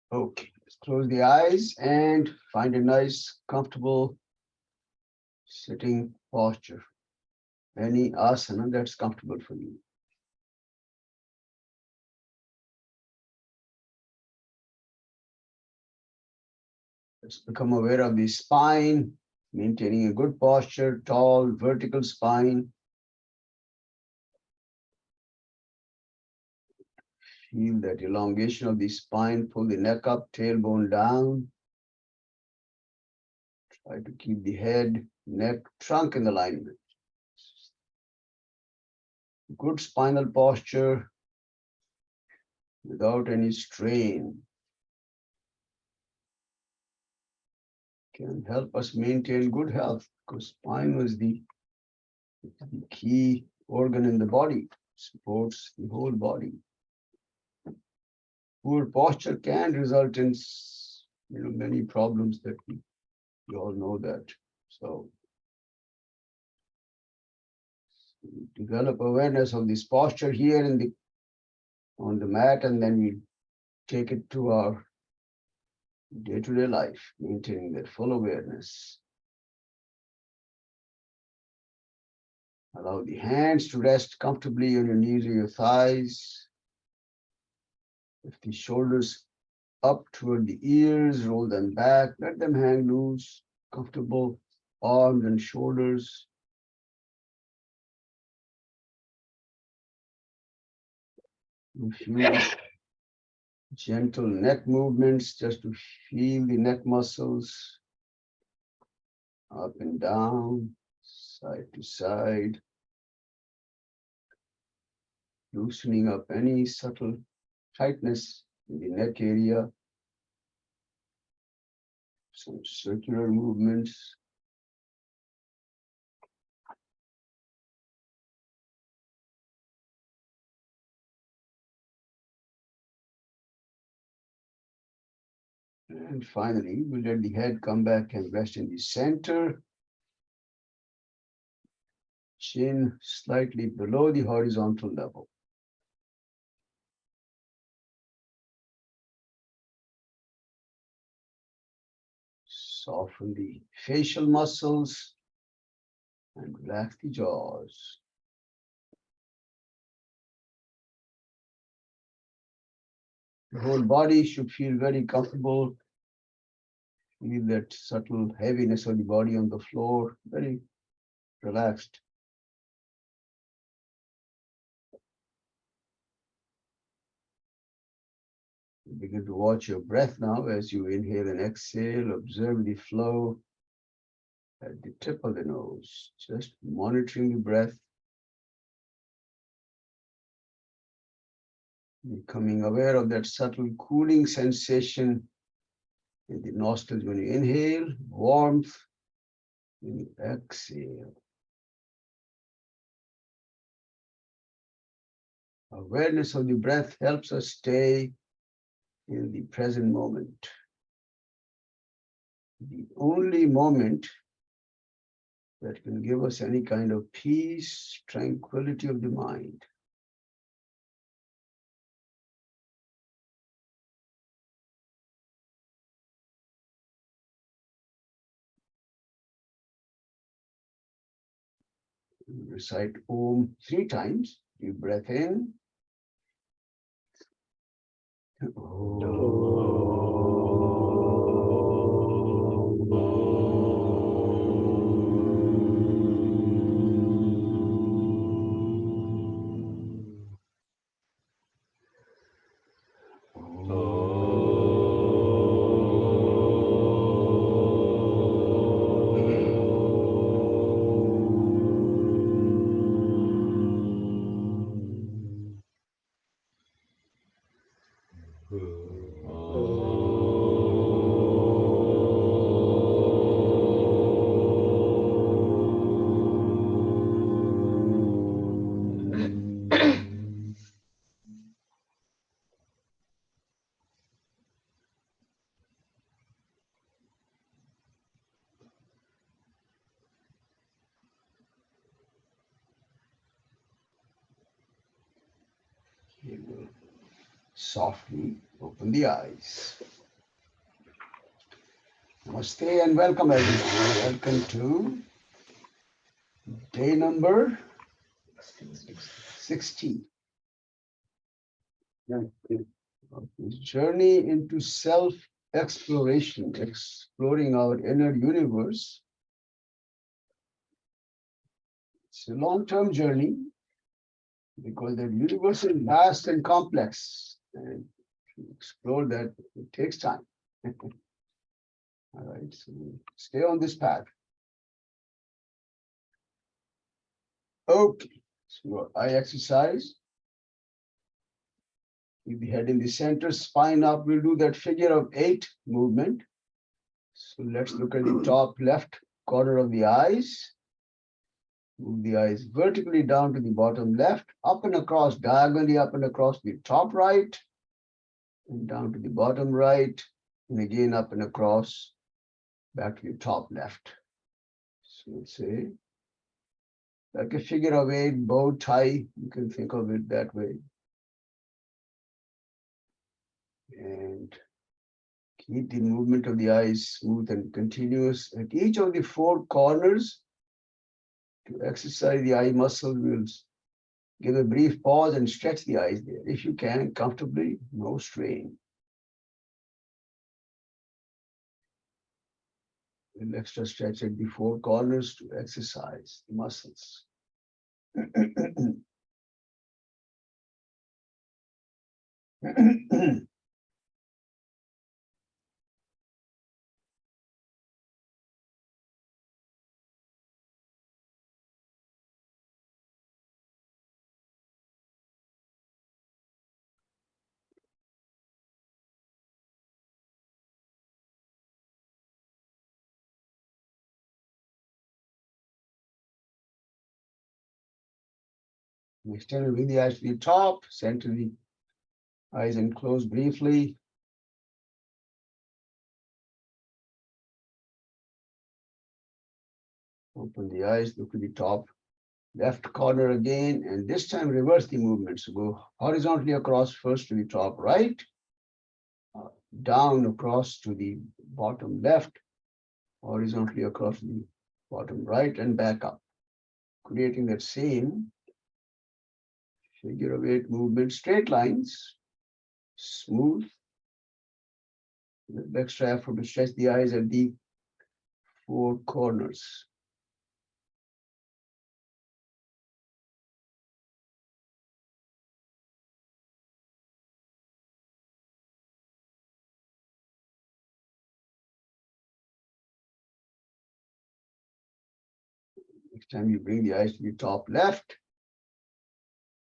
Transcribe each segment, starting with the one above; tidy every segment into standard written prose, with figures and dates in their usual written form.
Okay, let's close the eyes and find a nice, comfortable sitting posture. Any asana that's comfortable for you. Let's become aware of the spine, maintaining a good posture, tall, vertical spine. Feel that elongation of the spine, pull the neck up, tailbone down. Try to keep the head, neck, trunk in alignment. Good spinal posture without any strain can help us maintain good health, because spine was the key organ in the body, supports the whole body. Poor posture can result in many problems that we all know that. So develop awareness of this posture here on the mat, and then we take it to our day-to-day life, maintaining that full awareness. Allow the hands to rest comfortably on your knees or your thighs. Lift the shoulders up toward the ears, roll them back, let them hang loose, comfortable arms and shoulders. A few gentle neck movements just to feel the neck muscles up and down, side to side, loosening up any subtle tightness in the neck area. Some circular movements. And finally, we'll let the head come back and rest in the center. Chin slightly below the horizontal level. Soften the facial muscles and relax the jaws. The whole body should feel very comfortable. Feel that subtle heaviness of the body on the floor, very relaxed. Begin to watch your breath now as you inhale and exhale. Observe the flow at the tip of the nose, just monitoring the breath. Becoming aware of that subtle cooling sensation in the nostrils when you inhale, warmth when you exhale. Awareness of the breath helps us stay in the present moment. The only moment that can give us any kind of peace, tranquility of the mind. Recite Om 3 times. Deep breath in. Softly open the eyes. Namaste and welcome everyone. Welcome to day number 16. Of this journey into self-exploration, exploring our inner universe. It's a long-term journey because the universe is vast and complex, and to explore that, it takes time. All right, so stay on this path. Okay, so eye exercise. Keep the head in the center, spine up. We'll do that figure of 8 movement. So let's look at the top left corner of the eyes. Move the eyes vertically down to the bottom left, up and across, diagonally up and across the top right, and down to the bottom right, and again up and across, back to the top left. So it's like a figure of 8 bow tie. You can think of it that way. And keep the movement of the eyes smooth and continuous. At each of the 4 corners, to exercise the eye muscle, we'll give a brief pause and stretch the eyes there. If you can, comfortably, no strain. An extra stretch at the 4 corners to exercise the muscles. Extend with the eyes to the top, center the eyes and close briefly. Open the eyes, look at the top left corner again, and this time reverse the movement. So go horizontally across first to the top right, down across to the bottom left, horizontally across the bottom right, and back up, creating that same figure of 8 movement, straight lines, smooth, with extra effort to stretch the eyes at the 4 corners. Next time you bring the eyes to the top left,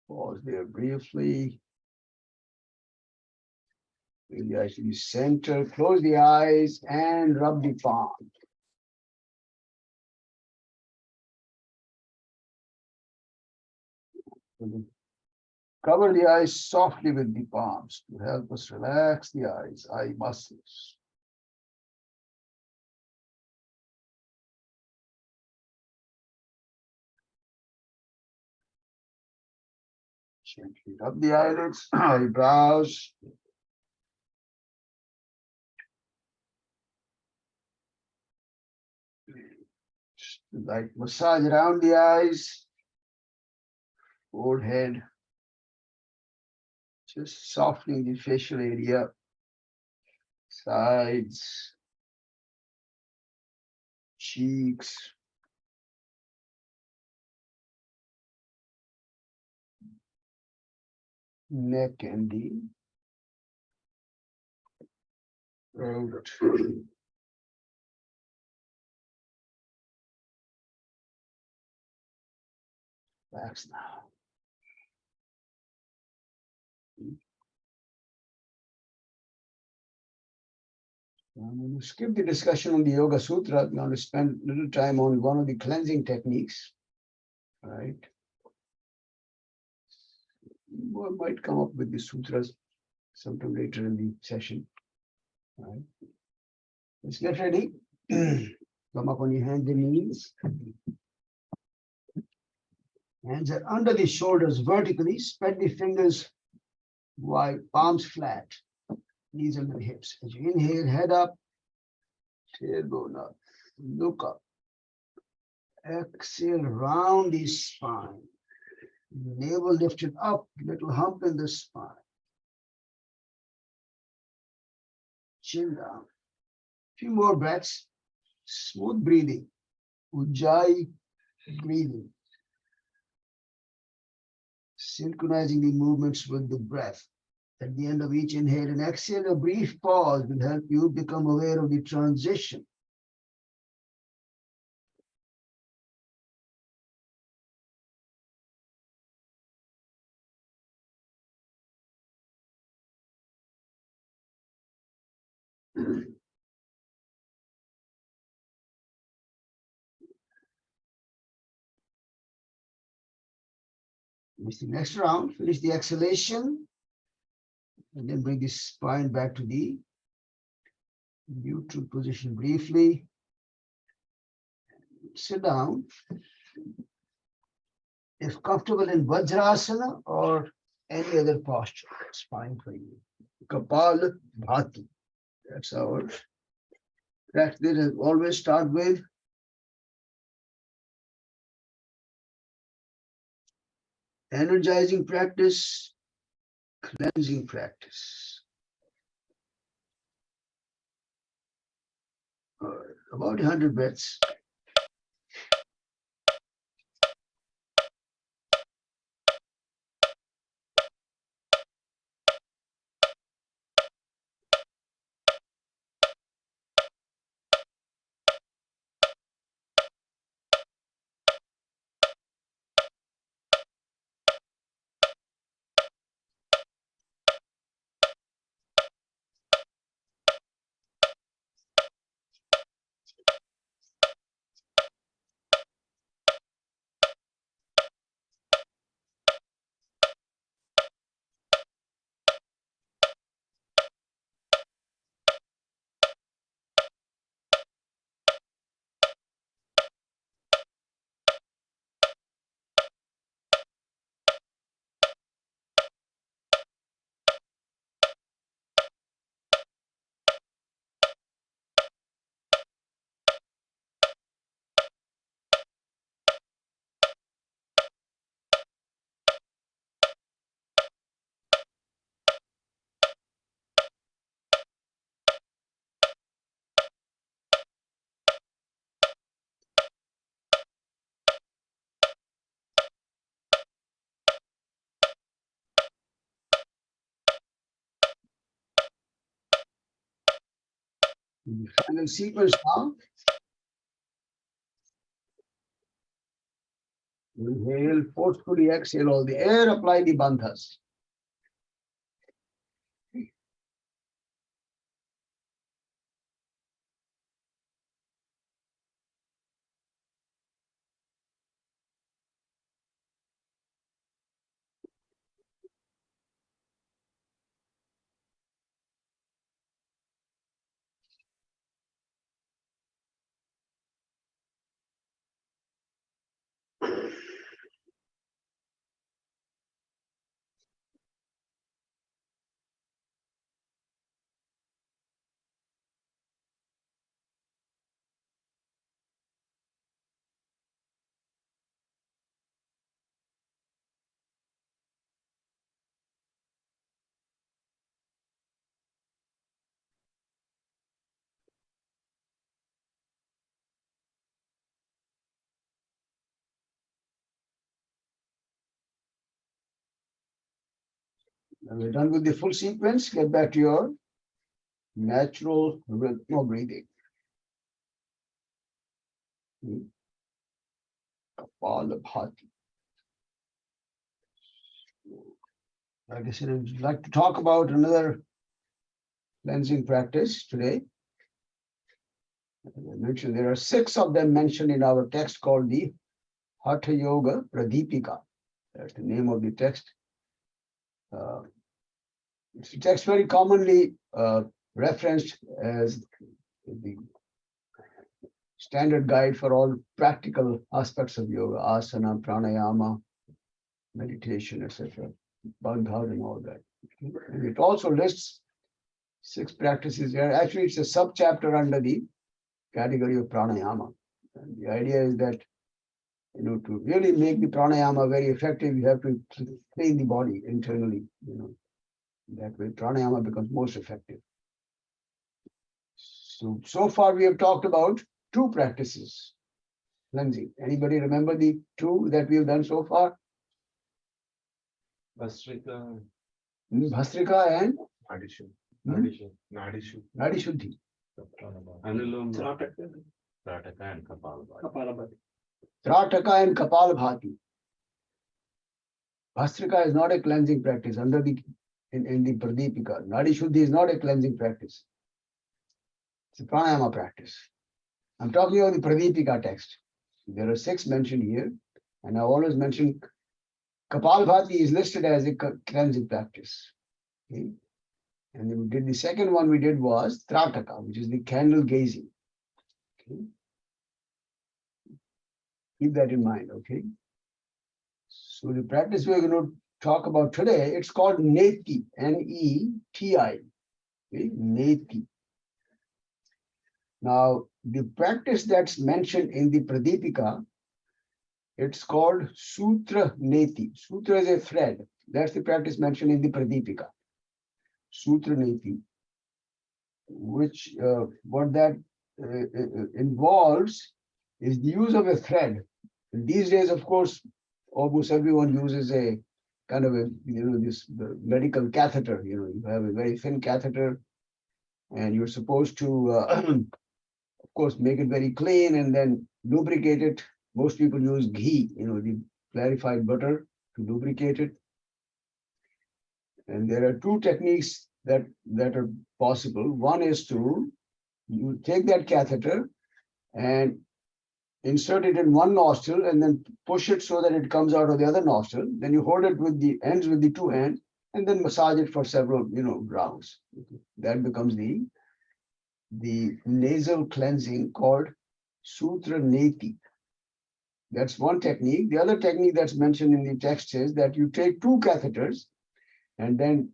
pause there briefly. Bring the eyes to the center, close the eyes and rub the palm. Cover the eyes softly with the palms to help us relax the eyes, eye muscles. Gently rub the eyelids, eyebrows. Light massage around the eyes, forehead, just softening the facial area, sides, cheeks, neck and the throat. Relax now. I'm going to skip the discussion on the Yoga Sutra. I'm going to spend a little time on one of the cleansing techniques. All right. We might come up with the sutras sometime later in the session. All right. Let's get ready. Come up on your hands and knees. Hands are under the shoulders vertically. Spread the fingers wide, palms flat. Knees under the hips. As you inhale, head up. tailbone up. Look up. Exhale, round the spine. Navel lifted up, little hump in the spine. Chin down. Few more breaths. Smooth breathing. Ujjayi breathing. Synchronizing the movements with the breath. At the end of each inhale and exhale, a brief pause will help you become aware of the transition. Finish the next round, finish the exhalation, and then bring the spine back to the neutral position briefly. Sit down. If comfortable in Vajrasana or any other posture, that's fine for you. Kapal Bhati. That's our practice. Always start with energizing practice, cleansing practice. About 100 breaths. The final sequence now. Inhale, forcefully exhale all the air, apply the bandhas. When we're done with the full sequence, get back to your natural rhythm of breathing. Kapalabhati. Like I said, I'd like to talk about another cleansing practice today. As I mentioned, there are 6 of them mentioned in our text called the Hatha Yoga Pradipika. That's the name of the text. It's a text very commonly referenced as the standard guide for all practical aspects of yoga, asana, pranayama, meditation, etc., bandhas and all that. And it also lists 6 practices there. Actually, it's a sub-chapter under the category of pranayama. And the idea is that, to really make the pranayama very effective, you have to clean the body internally, that way pranayama becomes most effective. So far we have talked about two practices, cleansing. Anybody remember the two that we have done so far? Bhastrika. Bhastrika and Nadi Shuddhi. Anulom. Trataka and Kapalabhati. Trataka and Kapalabhati. Bhastrika is not a cleansing practice in the Pradipika. Nadi Shuddhi is not a cleansing practice. It's a pranayama practice. I'm talking about the Pradipika text. There are 6 mentioned here, and I always mention Kapalabhati is listed as a cleansing practice. Okay? And then we did the second one we did was Trataka, which is the candle gazing. Okay? Keep that in mind, okay? So the practice we're going to talk about today, it's called neti, N-E-T-I, okay? Neti. Now, the practice that's mentioned in the Pradipika, it's called Sutra Neti. Sutra is a thread. That's the practice mentioned in the Pradipika. Sutra Neti, which what that involves is the use of a thread. And these days, of course, almost everyone uses a kind of a, this medical catheter. You have a very thin catheter, and you're supposed to, of course, make it very clean and then lubricate it. Most people use ghee, the clarified butter to lubricate it. And there are 2 techniques that are possible. One is you take that catheter and insert it in one nostril and then push it so that it comes out of the other nostril. Then you hold it with the ends with the 2 hands and then massage it for several, rounds. That becomes the nasal cleansing called Sutra Neti. That's one technique. The other technique that's mentioned in the text is that you take 2 catheters and then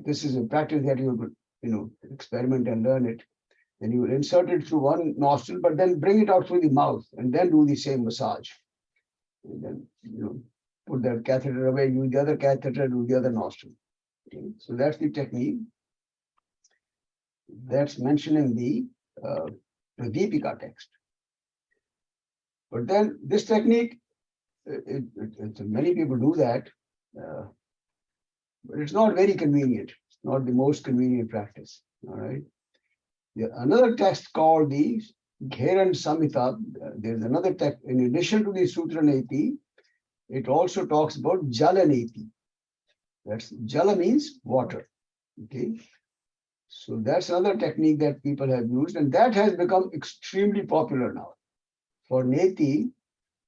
this is a practice that you would, experiment and learn it. Then you will insert it through one nostril, but then bring it out through the mouth and then do the same massage. And then, put that catheter away, use the other catheter, do the other nostril. Okay? So that's the technique that's mentioned in the Pradipika text. But then this technique, many people do that, but it's not very convenient. It's not the most convenient practice. All right. Another text called the Gheran Samhita. There's another text in addition to the Sutra Neti. It also talks about jala neti. That's jala means water. Okay. So that's another technique that people have used, and that has become extremely popular now. For neti,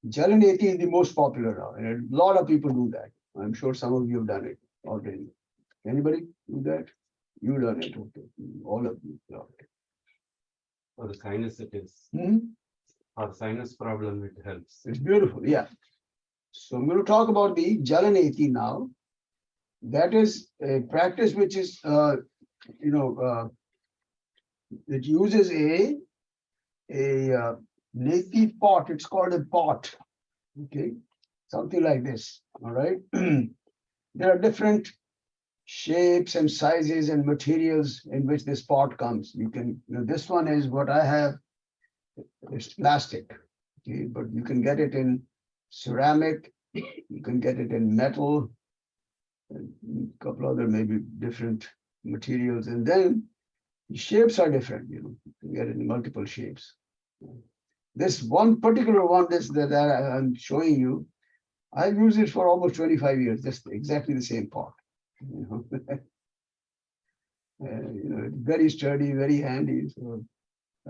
jala neti is the most popular now, and a lot of people do that. I'm sure some of you have done it already. Anybody do that? You done it, okay? All of you. Okay. For the sinus, it is. Mm-hmm. For sinus problem, it helps. It's beautiful, yeah. So I'm going to talk about the jala neti now. That is a practice which is, it uses a neti pot. It's called a pot. Okay, something like this. All right. There are different shapes and sizes and materials in which this pot comes. You can, this one is what I have. It's plastic. Okay, but you can get it in ceramic. You can get it in metal. And a couple other maybe different materials, and then the shapes are different. You can get it in multiple shapes. This one particular one, that I'm showing you, I've used it for almost 25 years. Just exactly the same pot. It's very sturdy, very handy. So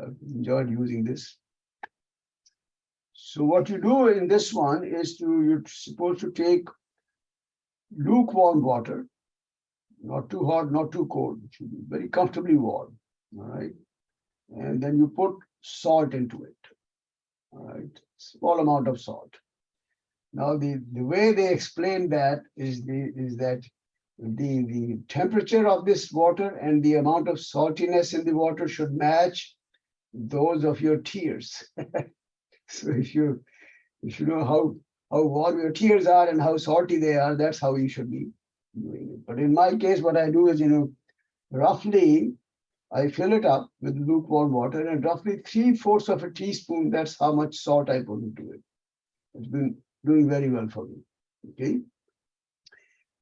I've enjoyed using this. So what you do in this one is you're supposed to take lukewarm water, not too hot, not too cold. It should be very comfortably warm. All right. And then you put salt into it. All right. Small amount of salt. Now the way they explain that is that the temperature of this water and the amount of saltiness in the water should match those of your tears. So if you know how warm your tears are and how salty they are, that's how you should be doing it. But in my case, what I do is, roughly I fill it up with lukewarm water and roughly 3/4 of a teaspoon. That's how much salt I put into it. It's been doing very well for me. Okay.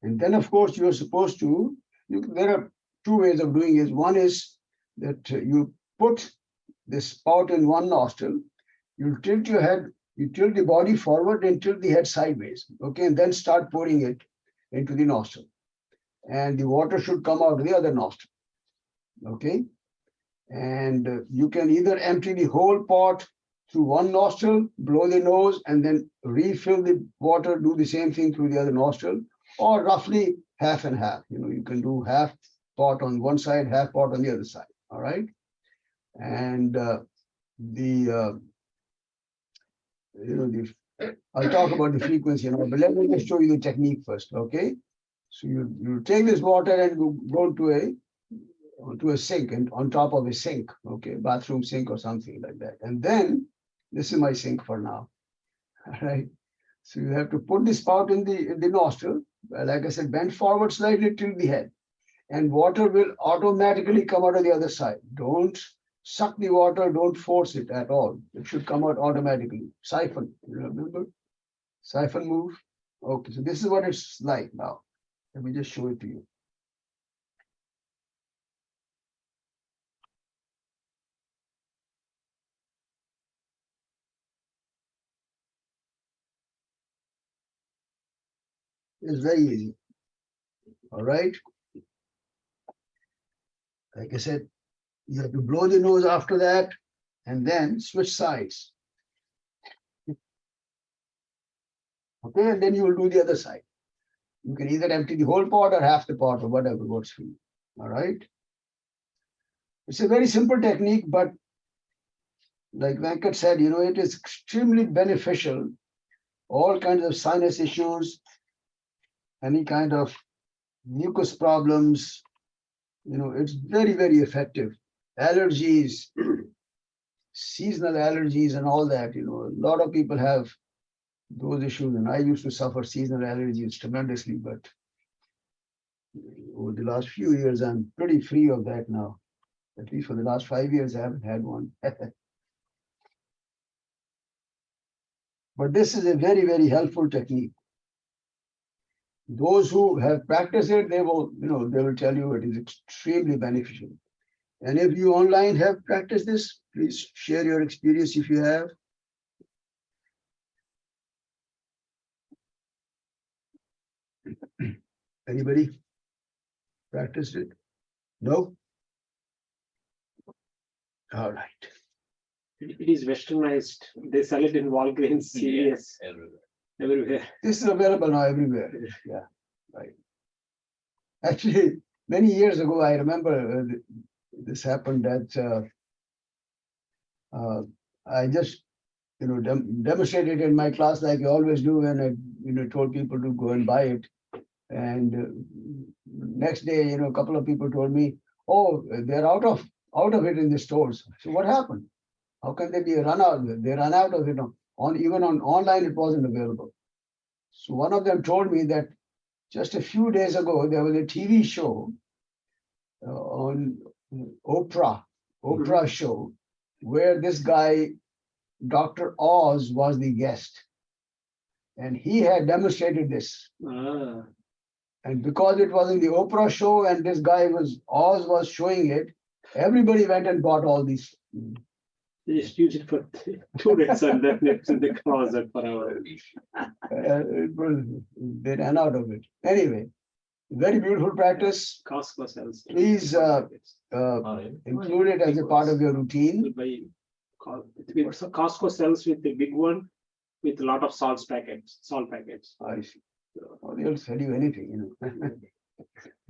And then, of course, you're supposed to, there are two ways of doing it. One is that you put this spout in one nostril, you tilt your head, you tilt the body forward and tilt the head sideways. Okay. And then start pouring it into the nostril. And the water should come out of the other nostril. Okay. And you can either empty the whole pot through one nostril, blow the nose, and then refill the water, do the same thing through the other nostril, or roughly half and half. You can do half pot on one side, half pot on the other side. All right. And I'll talk about the frequency, but let me just show you the technique first. Okay. So you take this water and go to a sink, and on top of a sink, okay, bathroom sink or something like that. And then this is my sink for now. All right. So you have to put the spout in the nostril, like I said, bend forward slightly till the head, and water will automatically come out of the other side. Don't suck the water, don't force it at all. It should come out automatically. Siphon, remember? Siphon move. Okay, so this is what it's like now. Let me just show it to you. It's very easy. All right. Like I said, you have to blow the nose after that and then switch sides. Okay, and then you will do the other side. You can either empty the whole pot or half the pot or whatever works for you. All right. It's a very simple technique, but like Venkat said, it is extremely beneficial. All kinds of sinus issues, any kind of mucus problems, it's very, very effective. Allergies, seasonal allergies and all that, a lot of people have those issues. And I used to suffer seasonal allergies tremendously, but over the last few years, I'm pretty free of that now. At least for the last 5 years, I haven't had one. But this is a very, very helpful technique. Those who have practiced it, they will tell you it is extremely beneficial. And if you online have practiced this, please share your experience if you have. Anybody practiced it? No? All right. It is westernized. They sell it in Walgreens, CVS, everywhere. This is available now everywhere. Yeah, right. Actually, many years ago, I remember this happened that I just, demonstrated in my class like I always do when I, told people to go and buy it. And next day, a couple of people told me, "Oh, they're out of it in the stores." So what happened? How can they be run out? They ran out of it. Even on online, it wasn't available. So one of them told me that just a few days ago, there was a TV show on Oprah show, where this guy, Dr. Oz, was the guest. And he had demonstrated this. And because it was in the Oprah show and this guy Oz was showing it, everybody went and bought all these. They just use it for 2 days and then it's in the closet forever. They ran out of it. Anyway, very beautiful practice. Costco sells. Please include it as a part of your routine. Costco sells with the big one with a lot of salt packets. I see. They'll sell you anything,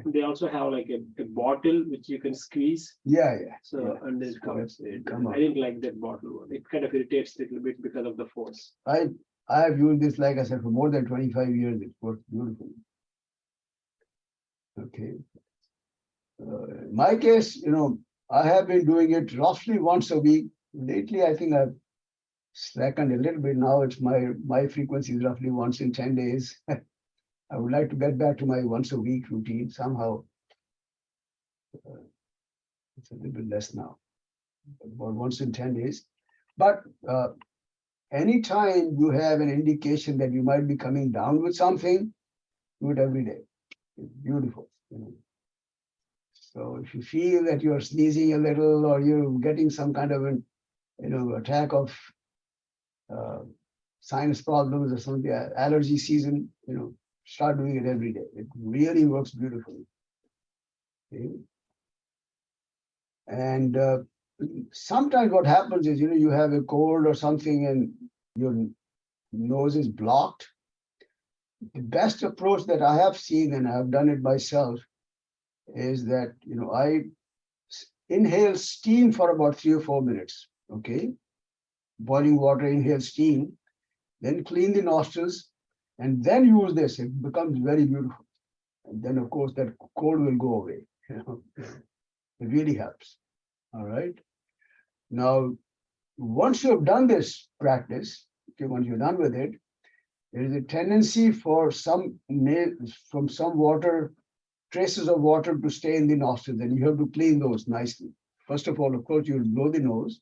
They also have like a bottle which you can squeeze. Yeah. So yeah. and it comes. I didn't like that bottle. It kind of irritates a little bit because of the force. I have used this, like I said, for more than 25 years. It works beautifully. Okay. In my case, I have been doing it roughly once a week. Lately, I think I've slackened a little bit. Now it's my frequency is roughly once in 10 days. I would like to get back to my once a week routine. Somehow it's a little bit less now, about once in 10 days. But anytime you have an indication that you might be coming down with something, do it every day. It's beautiful. So if you feel that you're sneezing a little or you're getting some kind of an attack of sinus problems or something, allergy season, start doing it every day. It really works beautifully. Okay? And sometimes what happens is, you have a cold or something and your nose is blocked. The best approach that I have seen, and I've done it myself, is that, I inhale steam for about 3 or 4 minutes. Okay. Boiling water, inhale steam, then clean the nostrils, and then use this. It becomes very beautiful. And then, of course, that cold will go away. It really helps. All right. Now, once you have done this practice, okay, once you're done with it, there is a tendency for some water, traces of water to stay in the nostrils, and you have to clean those nicely. First of all, of course, you'll blow the nose.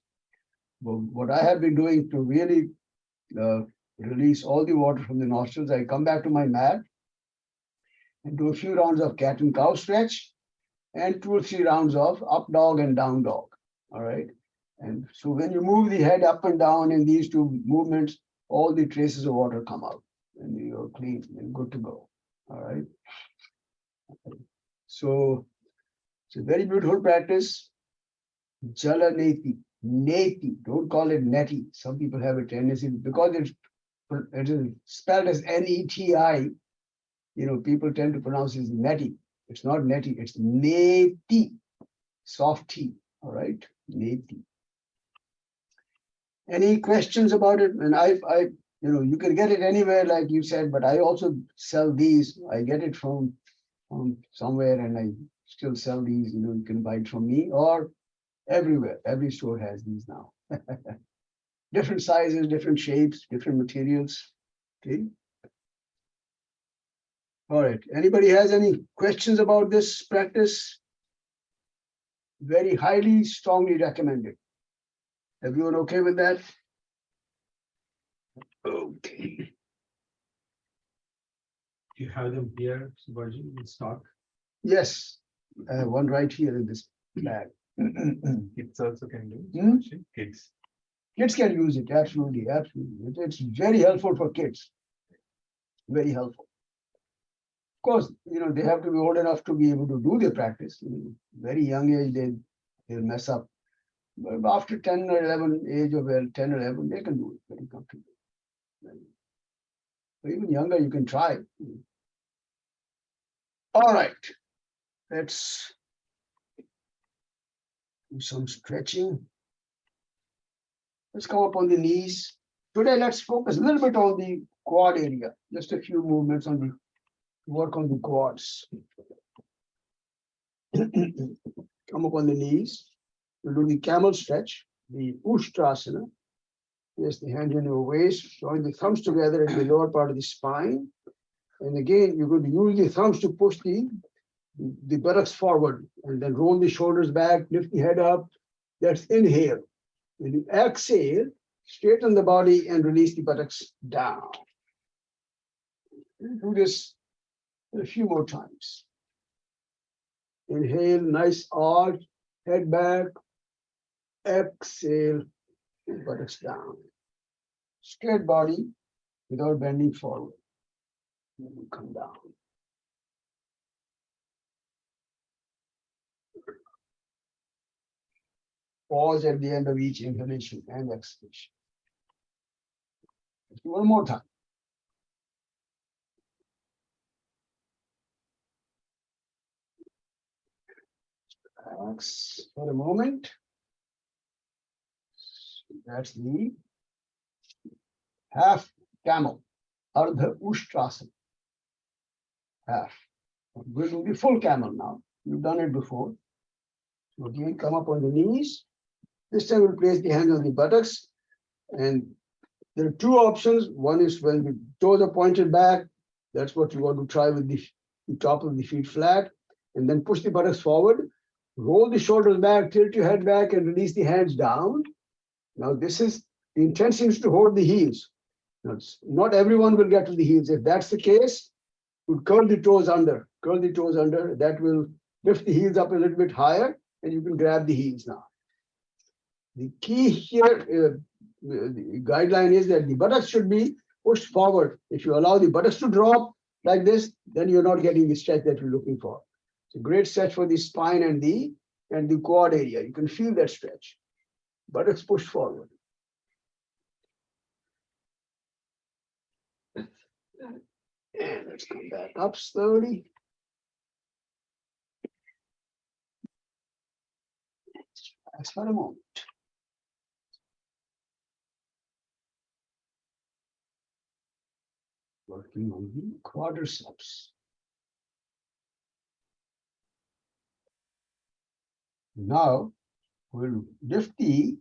But what I have been doing to really release all the water from the nostrils, I come back to my mat and do a few rounds of cat and cow stretch and 2 or 3 rounds of up dog and down dog. All right. And so when you move the head up and down in these two movements, all the traces of water come out and you're clean and good to go. All right. So it's a very beautiful practice. Jala neti. Neti. Don't call it neti. Some people have a tendency, because it is spelled as Neti. People tend to pronounce it as neti. It's not neti, it's neti. Soft T. All right. Neti. Any questions about it? And you can get it anywhere, like you said, but I also sell these. I get it from somewhere and I still sell these. You can buy it from me or everywhere. Every store has these now. Different sizes, different shapes, different materials. Okay. All right. Anybody has any questions about this practice? Very highly, strongly recommended. Everyone okay with that? Okay. Do you have them here, Subhaji, in stock? Yes, I have one right here in this bag. Kids also can do. Hmm? Subhaji. Kids. Kids can use it, absolutely, absolutely. It's very helpful for kids. Very helpful. Of course, they have to be old enough to be able to do their practice. Very young age, they'll mess up. But after 10 or 11, age of 10 or 11, they can do it very comfortably. Or even younger, you can try. All right, let's do some stretching. Let's come up on the knees. Today, let's focus a little bit on the quad area. Just a few movements on the work on the quads. Come up on the knees. We'll do the camel stretch, the Ushtrasana. Place the hands in your waist, join the thumbs together in the lower part of the spine. And again, you're going to use the thumbs to push the buttocks forward and then roll the shoulders back, lift the head up. That's inhale. When you exhale, straighten the body and release the buttocks down. Do this a few more times. Inhale, nice arch, head back. Exhale, buttocks down. Straight body without bending forward. Come down. Pause at the end of each inhalation and exhalation. One more time. Relax for a moment. That's the half camel, Ardha Ushtrasana. Half. We'll do the full camel now. You've done it before. Again, come up on the knees. This time we'll place the hands on the buttocks. And there are two options. One is when the toes are pointed back. That's what you want to try with the top of the feet flat. And then push the buttocks forward. Roll the shoulders back, tilt your head back, and release the hands down. Now, the intention is to hold the heels. Now, not everyone will get to the heels. If that's the case, you curl the toes under. Curl the toes under. That will lift the heels up a little bit higher, and you can grab the heels now. The key here, the guideline is that the buttocks should be pushed forward. If you allow the buttocks to drop like this, then you're not getting the stretch that you're looking for. It's a great stretch for the spine and the quad area. You can feel that stretch. Buttocks pushed forward. And let's come back up slowly. Relax for a moment. Working on the quadriceps. Now we'll lift the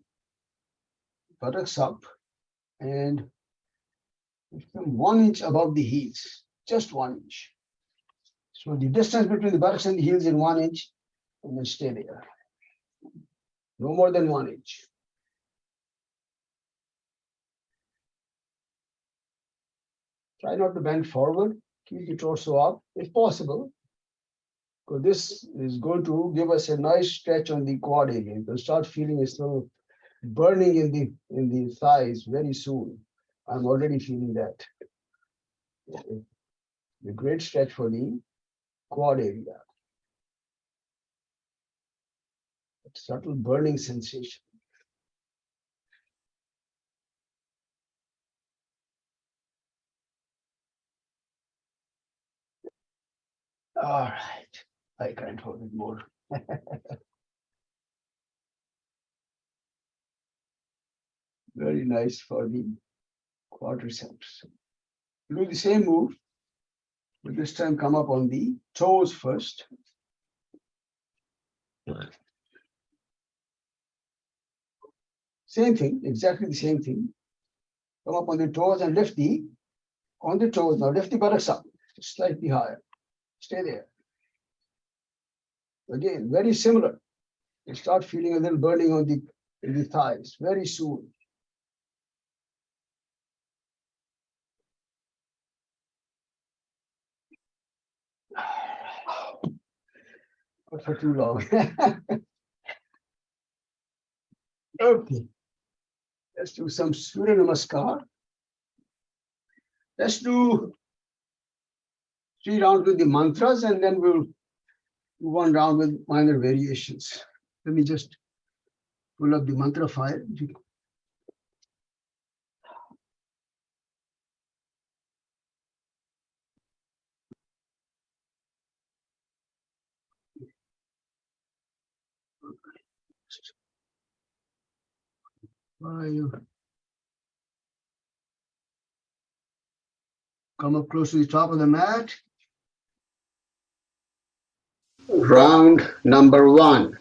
buttocks up and lift them 1 inch above the heels, just 1 inch. So the distance between the buttocks and the heels is 1 inch, and then stay there. No more than 1 inch. Try not to bend forward. Keep the torso up if possible, because this is going to give us a nice stretch on the quad area. You can start feeling a little burning in the thighs very soon. I'm already feeling that. A great stretch for the quad area. A subtle burning sensation. All right, I can't hold it more. Very nice for the quadriceps. Do the same move, but this time come up on the toes first. Same thing, exactly the same thing. Come up on the toes and lift on the toes. Now lift the buttocks up, slightly higher. Stay there. Again, very similar. You start feeling a little burning in the thighs very soon. Not for too long. Okay. Let's do some Surya Namaskar. Let's do 3 rounds with the mantras, and then we'll do 1 round with minor variations. Let me just pull up the mantra file. Come up close to the top of the mat. Round number 1.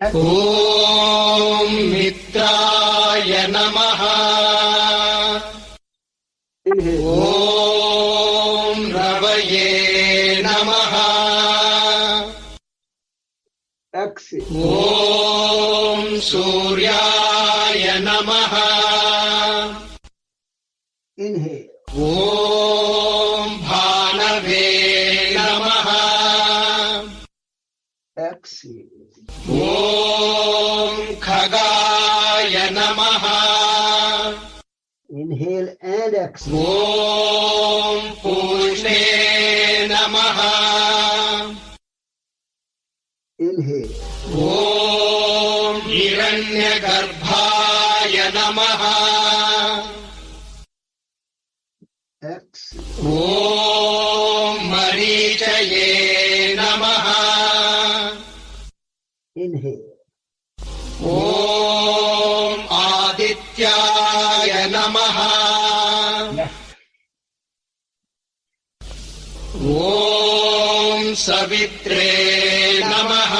Om Mitraya Namaha. Inhale. Om Ravaye Namaha. Exhale. Om Suryaya Namaha. Inhale. Om Bhanave Namaha. Exhale. Om Khagaya Namaha. Inhale and exhale. Om Pushne Namaha. Inhale. Om Hiranyagarbhaya Namaha. Exhale. Om Marichaye Namaha. Inhale. Om Adityaya Namaha. Left. Om सवित्रे नमः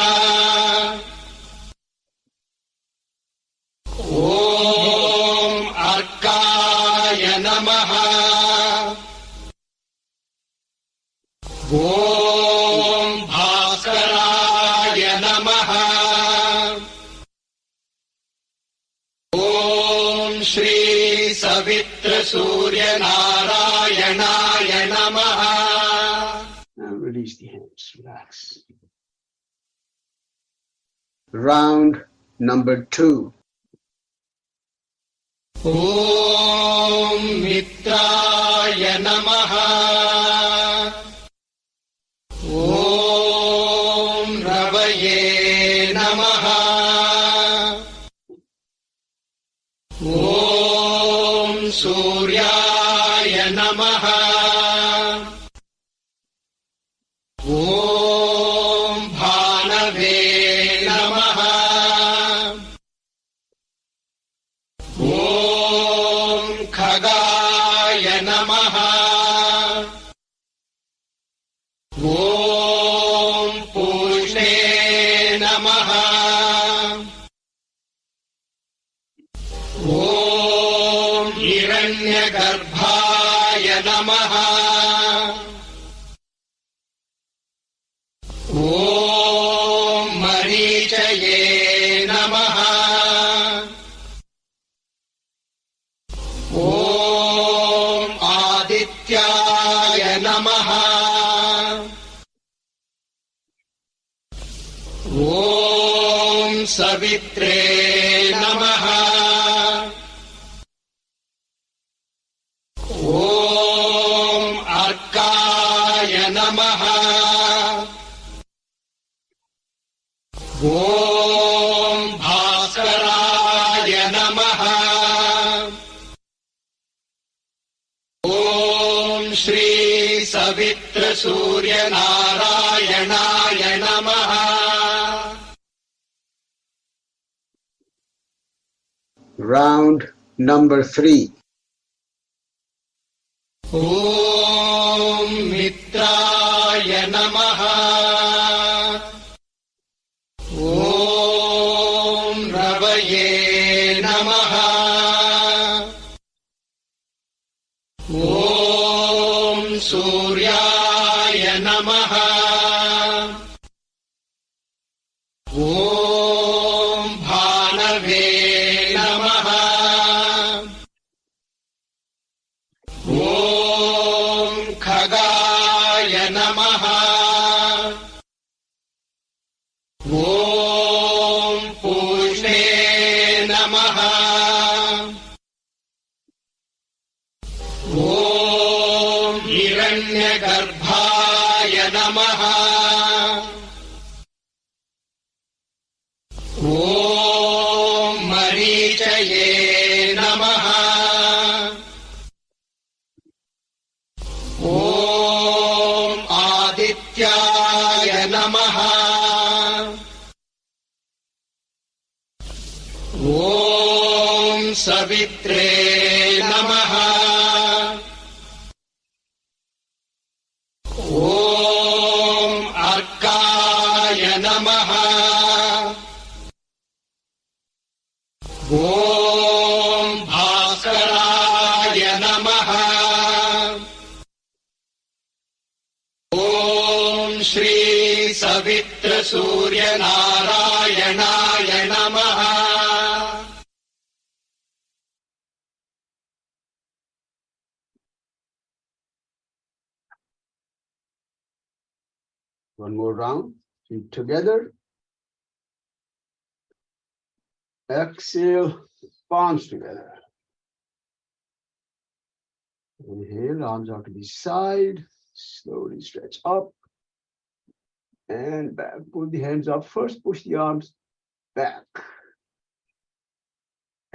ॐ अर्काय नमः ॐ भास्कराय नमः ॐ श्री सवित्रसूर्यनारायणाय नमः. Now release the hands, relax. Round number 2. ॐ मित्राय नमः ॐ रवये नमः ॐ सूर्याय नमः ॐ भानवे नमः ॐ खगाय नमः ॐ पूष्णे नमः ॐ हिरण्यगर्भाय नमः ॐ मरीचये नमः ॐ आदित्याय नमः ॐ सवित्रे नमः ॐ अर्काय नमः ॐ भास्कराय नमः ॐ श्री सवित्रसूर्यनारायणाय नमः. Round number 3. ॐ मित्राय नमः ॐ रवये नमः ॐ सूर्याय नमः ॐ भानवे नमः ॐ खगाय नमः ॐ पूष्णे नमः ॐ हिरण्यगर्भाय नमः ॐ मरीचये नमः ॐ आदित्याय नमः ॐ सवित्रे नमः ॐ अर्काय नमः ॐ भास्कराय नमः ॐ श्री सवित्रसूर्यनारायणाय नमः. One more round. Feet together. Exhale, palms together. Inhale, arms out to the side. Slowly stretch up and back. Pull the hands up. First, push the arms back.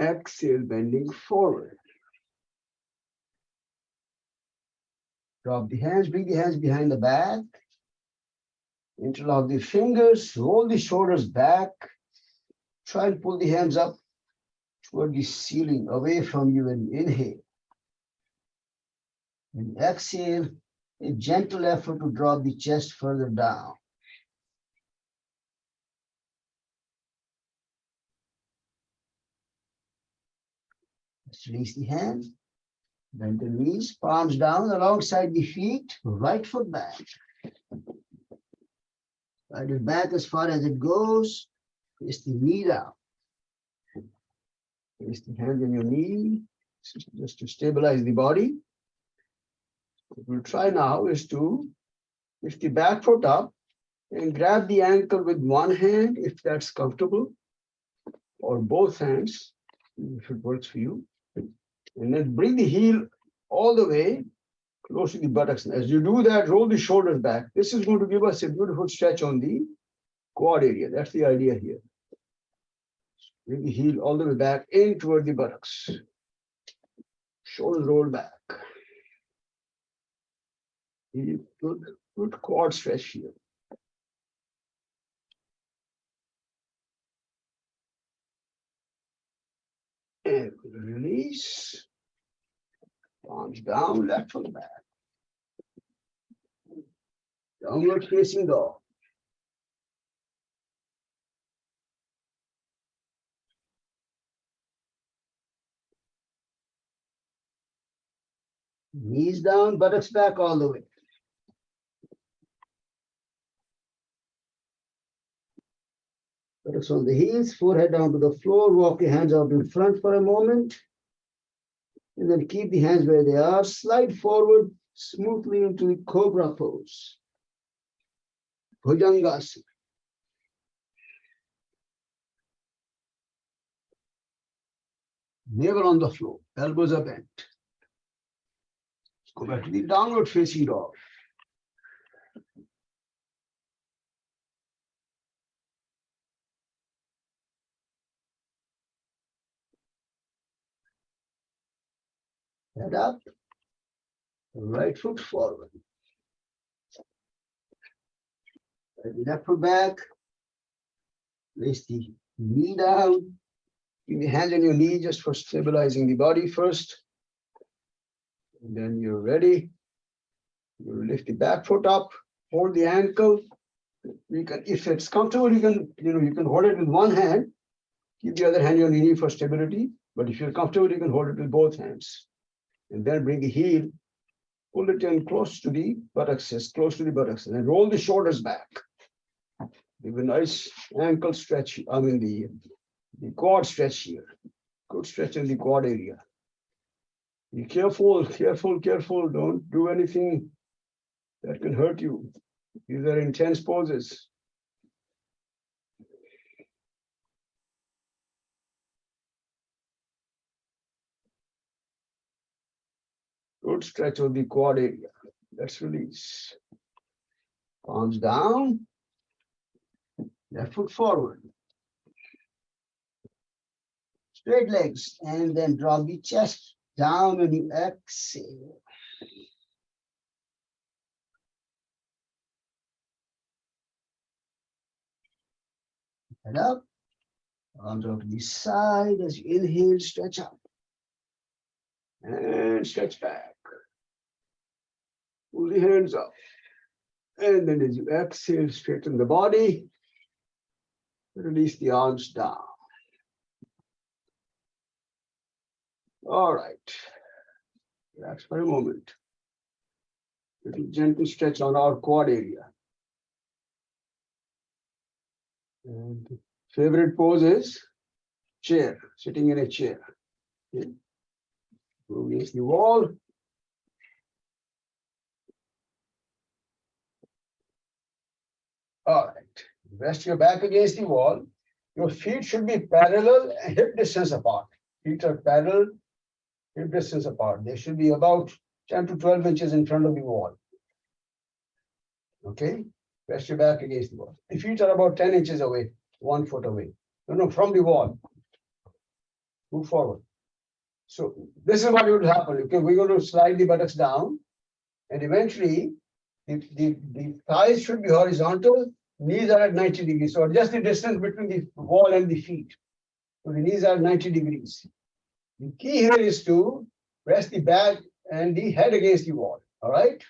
Exhale, bending forward. Drop the hands, bring the hands behind the back. Interlock the fingers, roll the shoulders back. Try and pull the hands up toward the ceiling, away from you, and inhale. And exhale, A gentle effort to drop the chest further down. Let's release the hand. Bend the knees, palms down alongside the feet, right foot back. Slide it back as far as it goes. Place the knee down. Place the hand on your knee, just to stabilize the body. What we'll try now is to lift the back foot up and grab the ankle with one hand, if that's comfortable, or both hands, if it works for you. And then bring the heel all the way close to the buttocks. As you do that, roll the shoulders back. This is going to give us a beautiful stretch on the quad area. That's the idea here. Bring the heel all the way back in toward the buttocks. Shoulders roll back. Good quad stretch here. And release. Palms down, left foot back. Downward facing dog. Knees down, buttocks back all the way. Buttocks on the heels, forehead down to the floor. Walk your hands out in front for a moment. And then keep the hands where they are. Slide forward smoothly into the cobra pose. Bhujangasana. Navel on the floor, elbows are bent. Let's go back to the downward facing dog. Head up, right foot forward. Left foot back. Place the knee down. Keep the hands on your knee just for stabilizing the body first. And then you're ready. You lift the back foot up, hold the ankle. You can, if it's comfortable, you can hold it with one hand. Keep the other hand on your knee for stability. But if you're comfortable, you can hold it with both hands. And then bring the heel, pull it in close to the buttocks, and then roll the shoulders back. Give a nice ankle stretch. I mean the quad stretch here. Good stretch in the quad area. Be careful, careful, careful. Don't do anything that can hurt you. These are intense poses. Good stretch of the quad area. Let's release. Palms down. Left foot forward. Straight legs. And then drop the chest down when you exhale. Head up. Arms out to the side as you inhale, stretch up. And stretch back. Pull the hands up. And then as you exhale, straighten the body. Release the arms down. All right. Relax for a moment. Little gentle stretch on our quad area. And favorite pose is chair, sitting in a chair. Okay. Go against the wall. All right. Rest your back against the wall. Your feet should be parallel and hip distance apart. Feet are parallel, hip distance apart. They should be about 10 to 12 inches in front of the wall. Okay? Rest your back against the wall. The feet are about 10 inches away, 1 foot away. No, from the wall. Move forward. So this is what will happen. Okay, we're going to slide the buttocks down, and eventually the thighs should be horizontal, knees are at 90 degrees. So just the distance between the wall and the feet. So the knees are 90 degrees. The key here is to rest the back and the head against the wall. All right.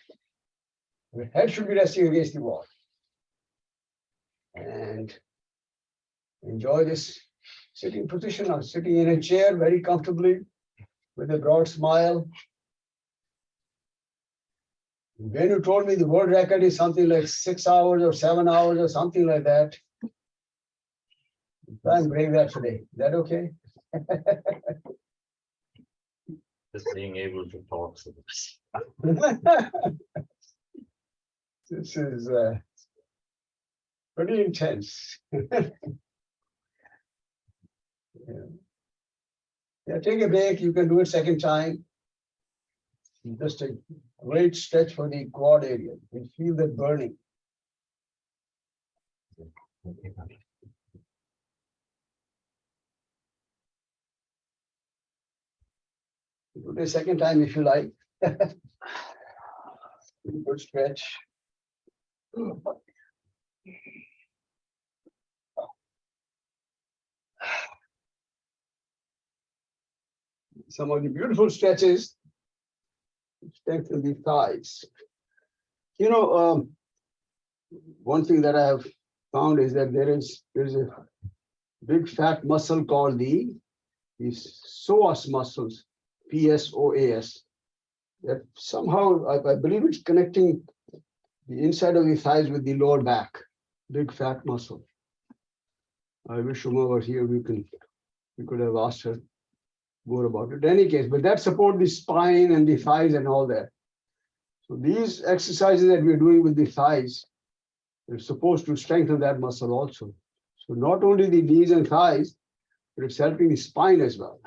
Your head should be resting against the wall. And enjoy this sitting position now, sitting in a chair very comfortably with a broad smile. When you told me the world record is something like 6 hours or 7 hours or something like that, try and break that today. Is that okay? Just being able to talk. This is pretty intense. Yeah, take a break. You can do it second time. Just a great stretch for the quad area. You feel that burning. Do it a second time if you like. Good stretch. Some of the beautiful stretches strengthen the thighs. You know, one thing that I have found is that there's a big fat muscle called the psoas muscles, PSOAS. That somehow I believe it's connecting the inside of the thighs with the lower back, big fat muscle. I wish Uma were here. We could have asked her more about it. In any case, but that support the spine and the thighs and all that. So these exercises that we're doing with the thighs, they're supposed to strengthen that muscle also. So not only the knees and thighs, but it's helping the spine as well.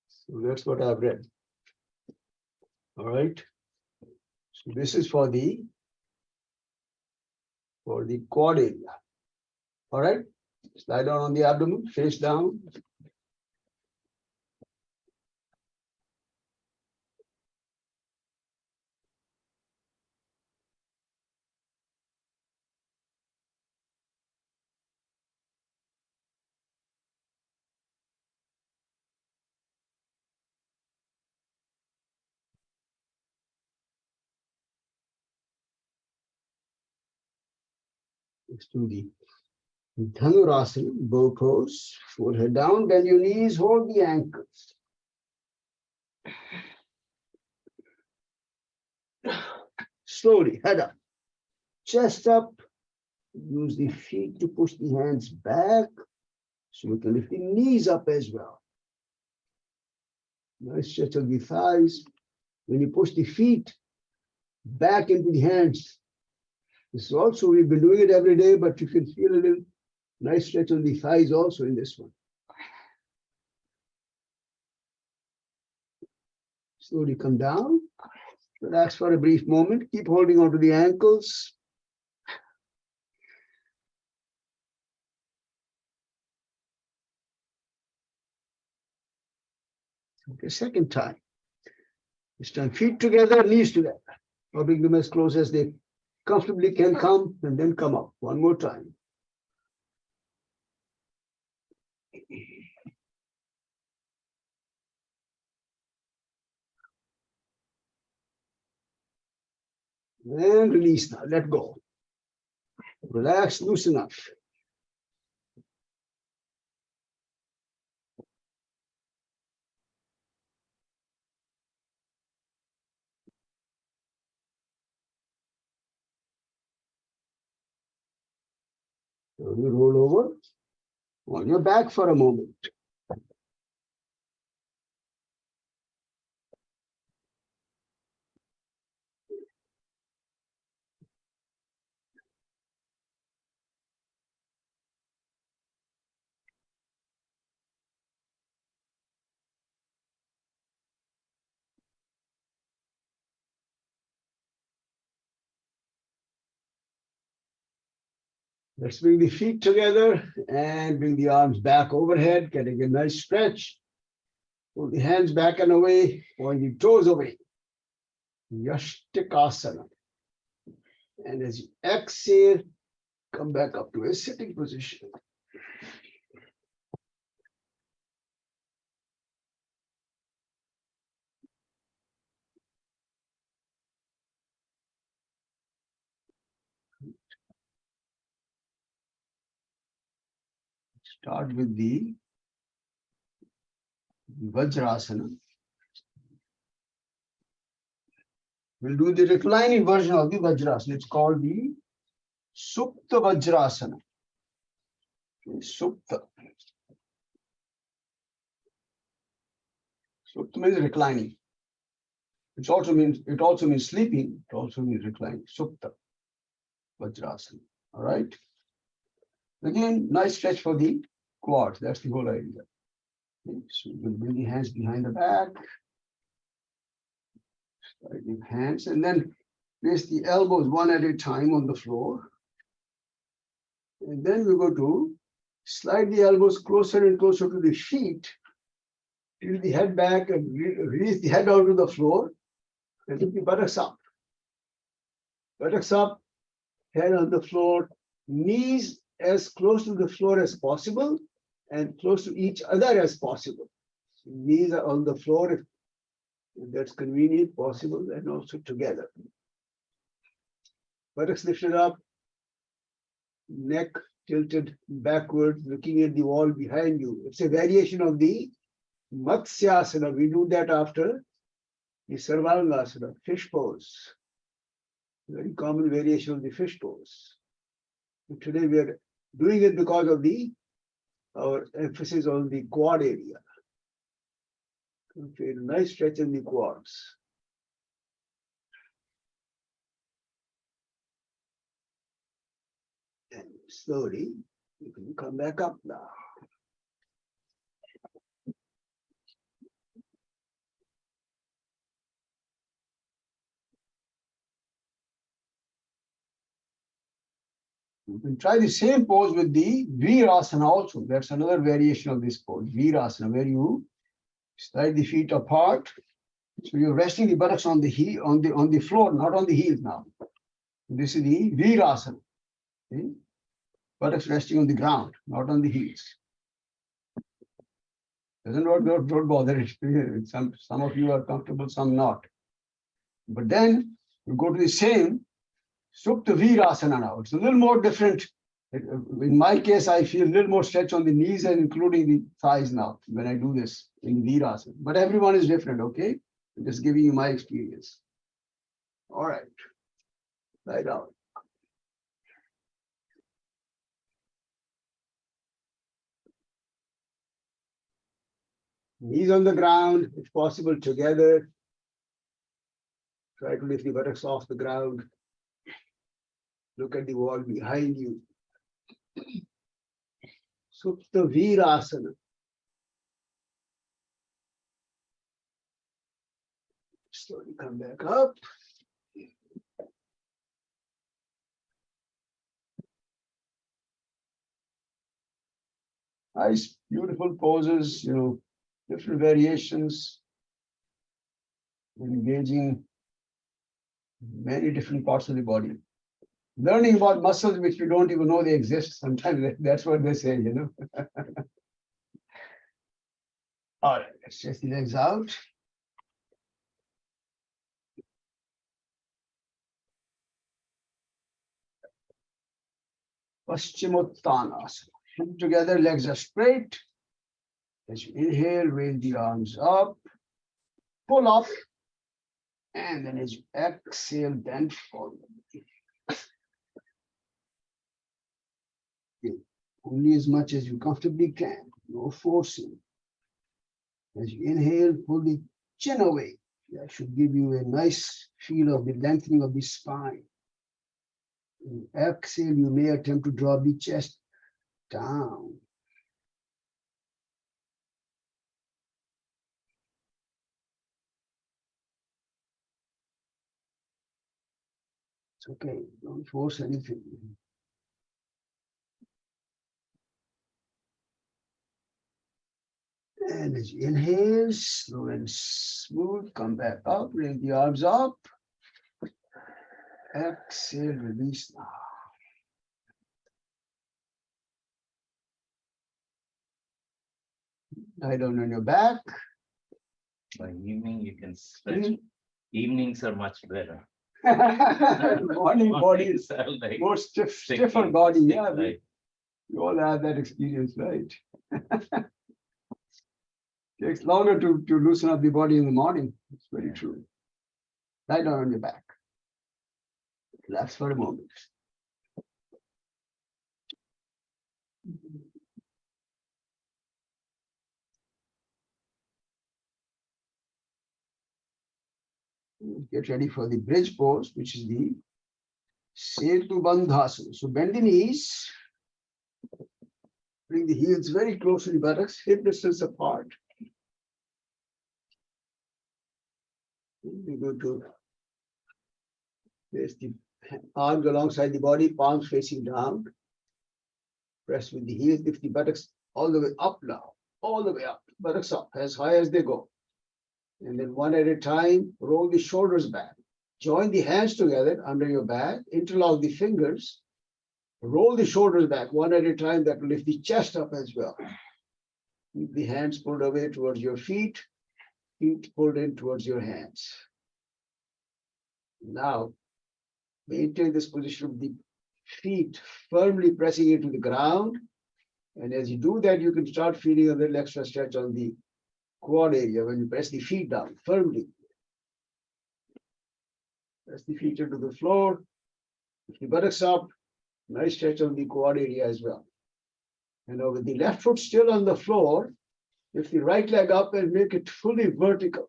So that's what I've read. All right. So this is for the quad area. All right. Slide down on the abdomen, face down. Let's do the Dhanurasana, bow pose, forehead down, bend your knees, hold the ankles. Slowly, head up, chest up, use the feet to push the hands back, so you can lift the knees up as well. Nice stretch of the thighs. When you push the feet back into the hands, this is also, we've been doing it every day, but you can feel a little nice stretch on the thighs also in this one. Slowly come down, relax for a brief moment, keep holding on to the ankles. Okay, second time. This time feet together, knees together. Or bring them as close as they comfortably can come, and then come up. One more time. And release now, let go. Relax, loosen up. So you roll over on your back for a moment. Let's bring the feet together and bring the arms back overhead, getting a nice stretch. Pull the hands back and away, point the toes away. Yastikasana. And as you exhale, come back up to a sitting position. Start with the Vajrasana. We'll do the reclining version of the Vajrasana. It's called the Supta Vajrasana. Supta. Supta means reclining. It also means sleeping. It also means reclining. Supta Vajrasana. All right. Again, nice stretch for the quads. That's the whole idea. Okay, so we'll bring the hands behind the back. Slide the hands and then place the elbows one at a time on the floor. And then we go to slide the elbows closer and closer to the feet. Tilt the head back and release the head out to the floor. And lift the buttocks up. Buttocks up, head on the floor, knees as close to the floor as possible and close to each other as possible. Knees are on the floor if that's convenient, possible, and also together. Buttocks lifted up, neck tilted backward, looking at the wall behind you. It's a variation of the Matsyasana. We do that after the Sarvangasana, fish pose. Very common variation of the fish pose. And today we are doing it because of our emphasis on the quad area. Okay, nice stretch in the quads. And slowly, you can come back up now. You can try the same pose with the Virasana also. That's another variation of this pose, Virasana, where you slide the feet apart. So you're resting the buttocks on the floor, not on the heels now. This is the Virasana. Okay? Buttocks resting on the ground, not on the heels. Doesn't work, don't bother. Some of you are comfortable, some not. But then you go to the same Supta Virasana now. It's a little more different. In my case, I feel a little more stretch on the knees and including the thighs now when I do this in Virasana. But everyone is different, okay? I'm just giving you my experience. All right. Lie down. Knees on the ground, if possible, together. Try to lift the buttocks off the ground. Look at the wall behind you. Supta Virasana. Slowly come back up. Nice, beautiful poses, different variations, engaging many different parts of the body. Learning about muscles which you don't even know they exist. Sometimes that's what they say, All right, let's stretch the legs out. Paschimottanasana. Feet together, legs are straight. As you inhale, raise the arms up, pull up, and then as you exhale, bend forward. Okay. Only as much as you comfortably can, no forcing. As you inhale, pull the chin away. That should give you a nice feel of the lengthening of the spine. In exhale, you may attempt to draw the chest down. It's okay, don't force anything. And as you inhale, slow and smooth, come back up, bring the arms up. Exhale, release now. Lie down on your back. By evening, you can stretch. Evenings are much better. Morning body is Mornings are like more stiffer sticky, body. stick Yeah, like You all have that experience, right? Takes longer to loosen up the body in the morning. It's very true. Lie down on your back. Relax for a moment. Get ready for the bridge pose, which is the Setu Bandhasana. So bend the knees. Bring the heels very close to the buttocks, hip distance apart. We go to place the arms alongside the body, palms facing down. Press with the heels, lift the buttocks all the way up now, all the way up, buttocks up, as high as they go. And then one at a time, roll the shoulders back. Join the hands together under your back, interlock the fingers, roll the shoulders back one at a time. That will lift the chest up as well. Keep the hands pulled away towards your feet, feet pulled in towards your hands. Now, maintain this position of the feet firmly pressing into the ground. And as you do that, you can start feeling a little extra stretch on the quad area when you press the feet down firmly. Press the feet into the floor. If the buttocks up, nice stretch on the quad area as well. And now with the left foot still on the floor, lift the right leg up and make it fully vertical.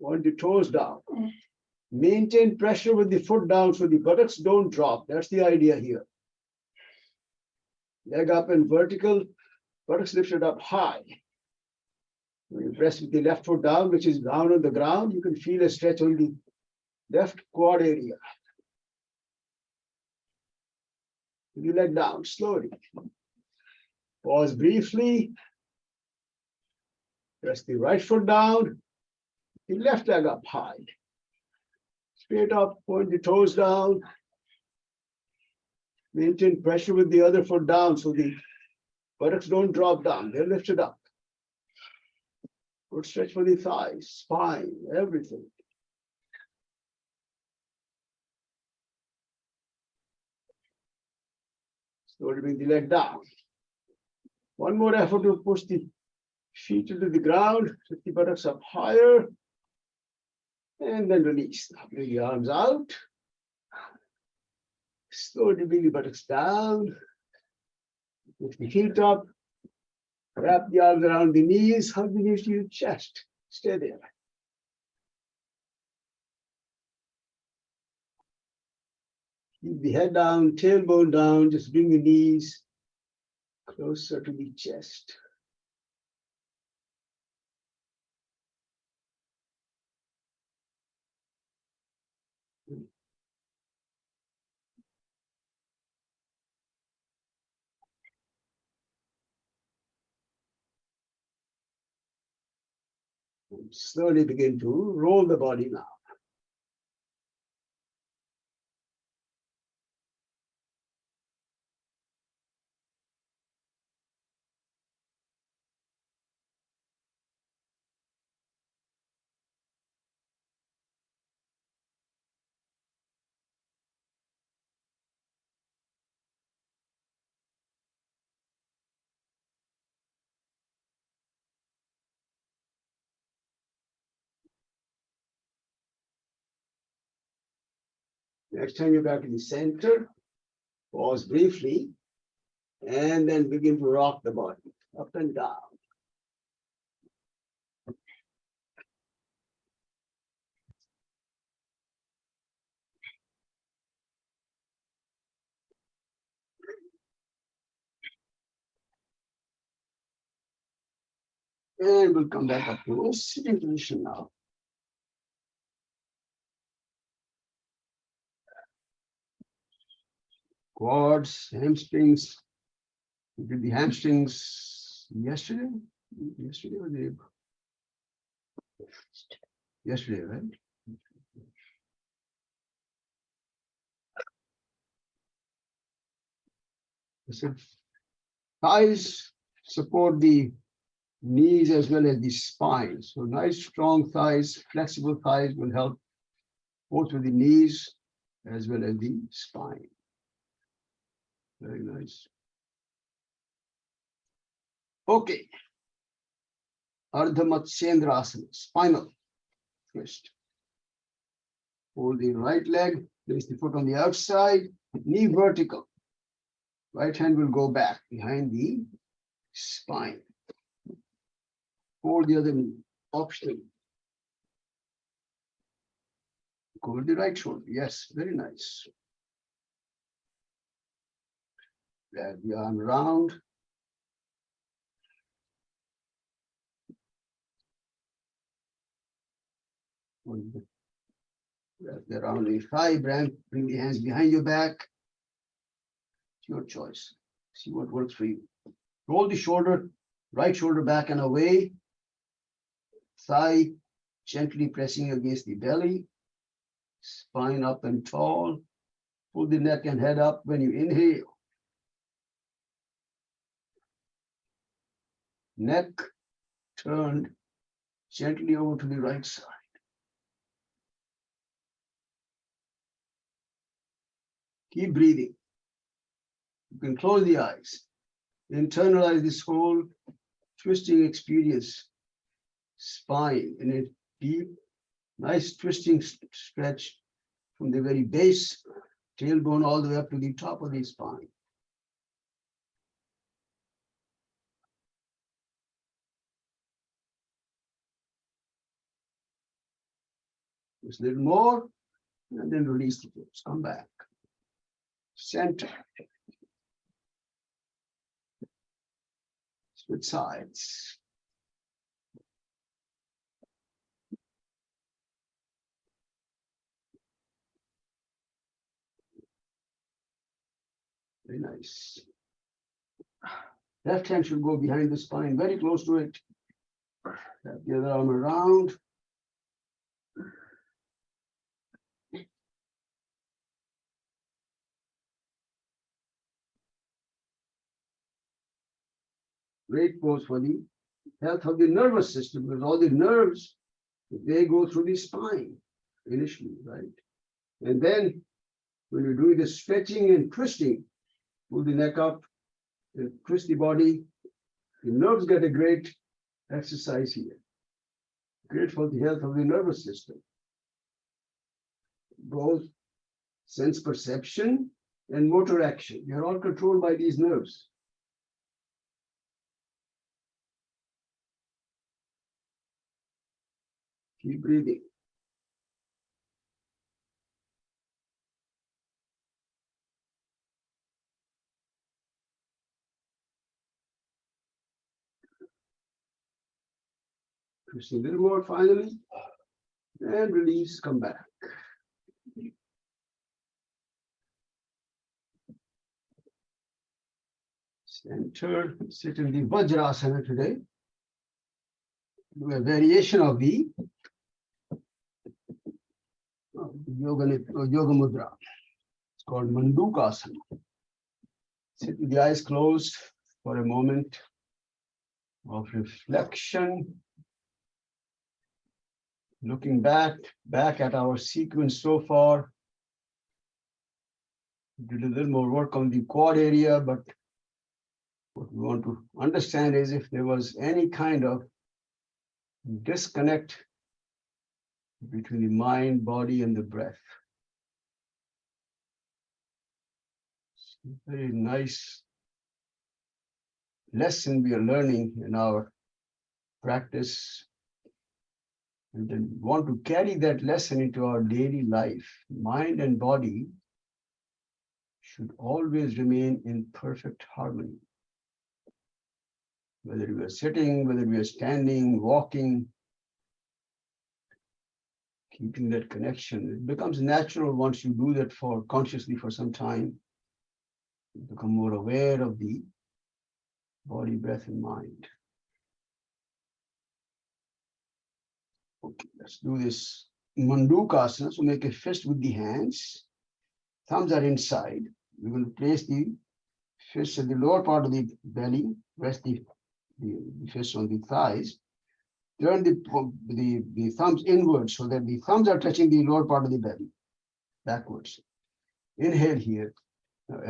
Point the toes down. Maintain pressure with the foot down so the buttocks don't drop. That's the idea here. Leg up and vertical, buttocks lifted up high. When you press with the left foot down, which is down on the ground, you can feel a stretch on the left quad area. You leg down slowly. Pause briefly. Press the right foot down, the left leg up high. Straight up, point the toes down. Maintain pressure with the other foot down so the buttocks don't drop down. They're lifted up. Good stretch for the thighs, spine, everything. Slowly bring the leg down. One more effort to push the feet into the ground, lift the buttocks up higher, and then release. Now bring the arms out. Slowly bring the buttocks down. Lift the feet up. Wrap the arms around the knees, hug the knees to your chest. Stay there. Keep the head down, tailbone down, just bring the knees closer to the chest. Slowly begin to roll the body now. Next time you're back to the center, pause briefly, and then begin to rock the body up and down. And we'll come back up to a sitting position now. Quads, hamstrings. We did the hamstrings yesterday. Yesterday or the day before? Yesterday, right? So thighs support the knees as well as the spine. So nice strong thighs, flexible thighs will help both with the knees as well as the spine. Very nice. Okay. Ardha Matsyendrasana, spinal twist. Hold the right leg, place the foot on the outside, knee vertical. Right hand will go back behind the spine. Hold the other knee, optional. Go with the right shoulder. Yes, very nice. Grab the arm round. Grab the round the thigh, bring the hands behind your back. It's your choice. See what works for you. Roll the shoulder, right shoulder back and away. Thigh gently pressing against the belly. Spine up and tall. Pull the neck and head up when you inhale. Neck turned gently over to the right side. Keep breathing. You can close the eyes. Internalize this whole twisting experience. Spine in a deep, nice twisting stretch from the very base, tailbone all the way up to the top of the spine. Just a little more, and then release the hips. Come back. Center. Switch sides. Very nice. Left hand should go behind the spine, very close to it. Wrap the other arm around. Great pose for the health of the nervous system, because all the nerves, they go through the spine initially, right? And then when you're doing the stretching and twisting, pull the neck up, twist the body. The nerves get a great exercise here. Great for the health of the nervous system. Both sense perception and motor action. You're all controlled by these nerves. Keep breathing. Twist a little more finally, and release, come back. Center, sit in the Vajrasana today. Do a variation of the yoga mudra. It's called Mandukasana. Sit with the eyes closed for a moment of reflection. Looking back at our sequence so far. Did a little more work on the quad area, but what we want to understand is if there was any kind of disconnect between the mind, body, and the breath. Very nice lesson we are learning in our practice. And then want to carry that lesson into our daily life. Mind and body should always remain in perfect harmony. Whether we are sitting, whether we are standing, walking, keeping that connection. It becomes natural once you do that consciously for some time. You become more aware of the body, breath, and mind. Okay, let's do this Mandukasana. So make a fist with the hands. Thumbs are inside. We will place the fist at the lower part of the belly. Rest the fist on the thighs. Turn the thumbs inwards so that the thumbs are touching the lower part of the belly. Backwards. Inhale here. Now,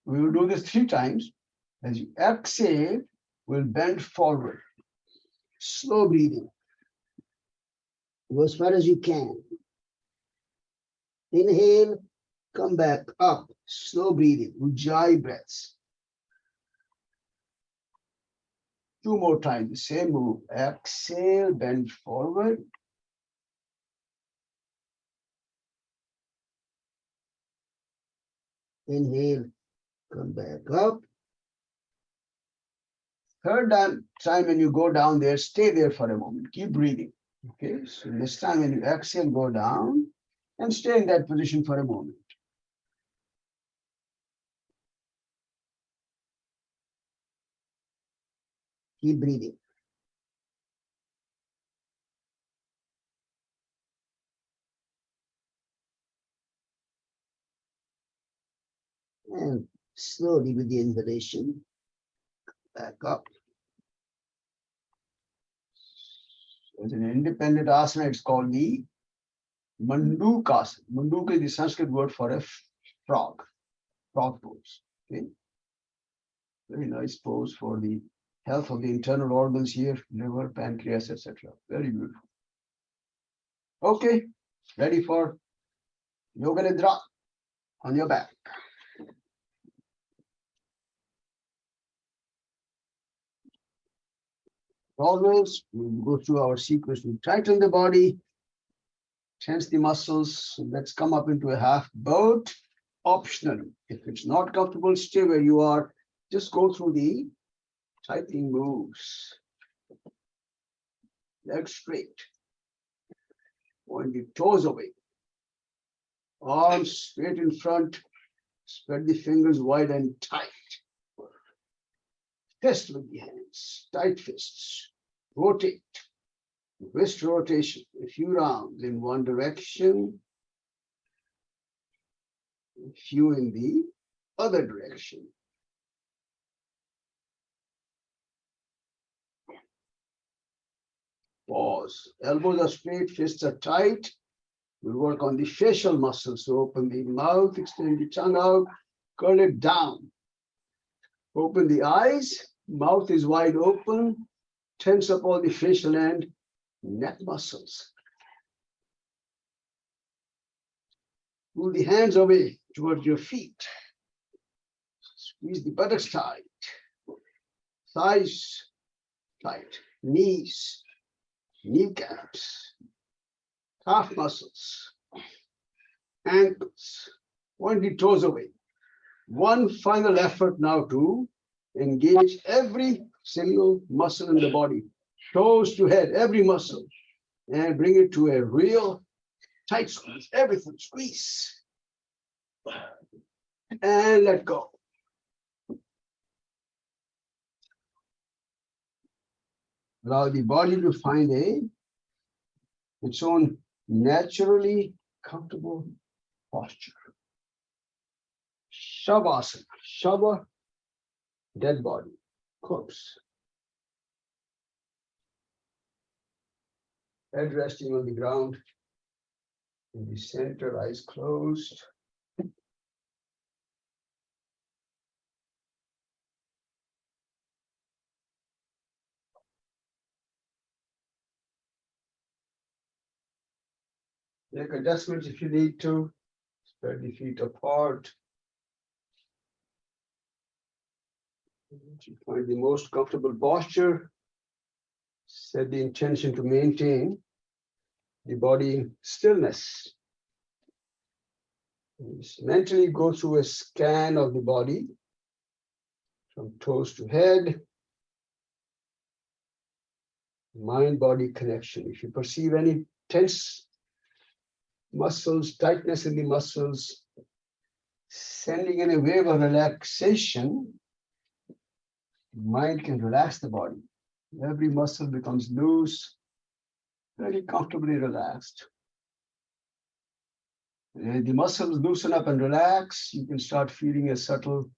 we will do this 3 times. As you exhale, We'll bend forward. Slow breathing. Go as far as you can. Inhale, come back up. Slow breathing, Ujjayi breaths. 2 more times, the same move. Exhale, bend forward. Inhale, come back up. Third time when you go down there, stay there for a moment. Keep breathing. Okay, so this time when you exhale, go down and stay in that position for a moment. Keep breathing. And slowly with the inhalation, back up. There's an independent asana, it's called the Mandukasana. Manduka is the Sanskrit word for a frog pose. Okay. Very nice pose for the health of the internal organs here, liver, pancreas, etc. Very beautiful. Okay, ready for Yoga Nidra on your back. Always, we'll go through our sequence. We tighten the body, tense the muscles. Let's come up into a half boat. Optionally, if it's not comfortable, stay where you are. Just go through the tightening moves. Legs straight. Point the toes away. Arms straight in front. Spread the fingers wide and tight. Fist with the hands. Tight fists. Rotate. Wrist rotation. A few rounds in one direction. A few in the other direction. Pause. Elbows are straight, fists are tight. We'll work on the facial muscles. So open the mouth, extend the tongue out, curl it down. Open the eyes, mouth is wide open. Tense up all the facial and neck muscles. Pull the hands away towards your feet. Squeeze the buttocks tight. Thighs tight. Knees. Kneecaps, calf muscles, ankles, point the toes away. One final effort now to engage every single muscle in the body, toes to head, every muscle, and bring it to a real tight squeeze, everything, squeeze. And let go. Allow the body to find its own naturally comfortable posture. Shavasana, Shava, dead body, corpse. Head resting on the ground. In the center, eyes closed. Make adjustments if you need to. Spread the feet apart. To find the most comfortable posture. Set the intention to maintain the body in stillness. Just mentally go through a scan of the body from toes to head. Mind-body connection. If you perceive any tense muscles, tightness in the muscles, sending in a wave of relaxation, mind can relax the body. Every muscle becomes loose, very comfortably relaxed. And the muscles loosen up and relax, you can start feeling a subtle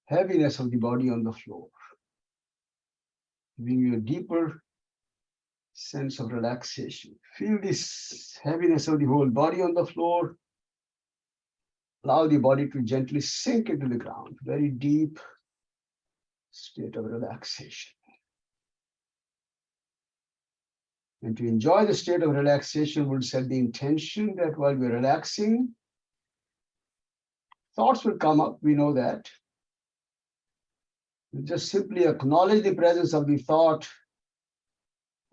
heaviness of the body on the floor, giving you a deeper sense of relaxation. Feel this heaviness of the whole body on the floor. Allow the body to gently sink into the ground, very deep, state of relaxation. And to enjoy the state of relaxation, we'll set the intention that while we're relaxing, thoughts will come up, we know that. We'll just simply acknowledge the presence of the thought,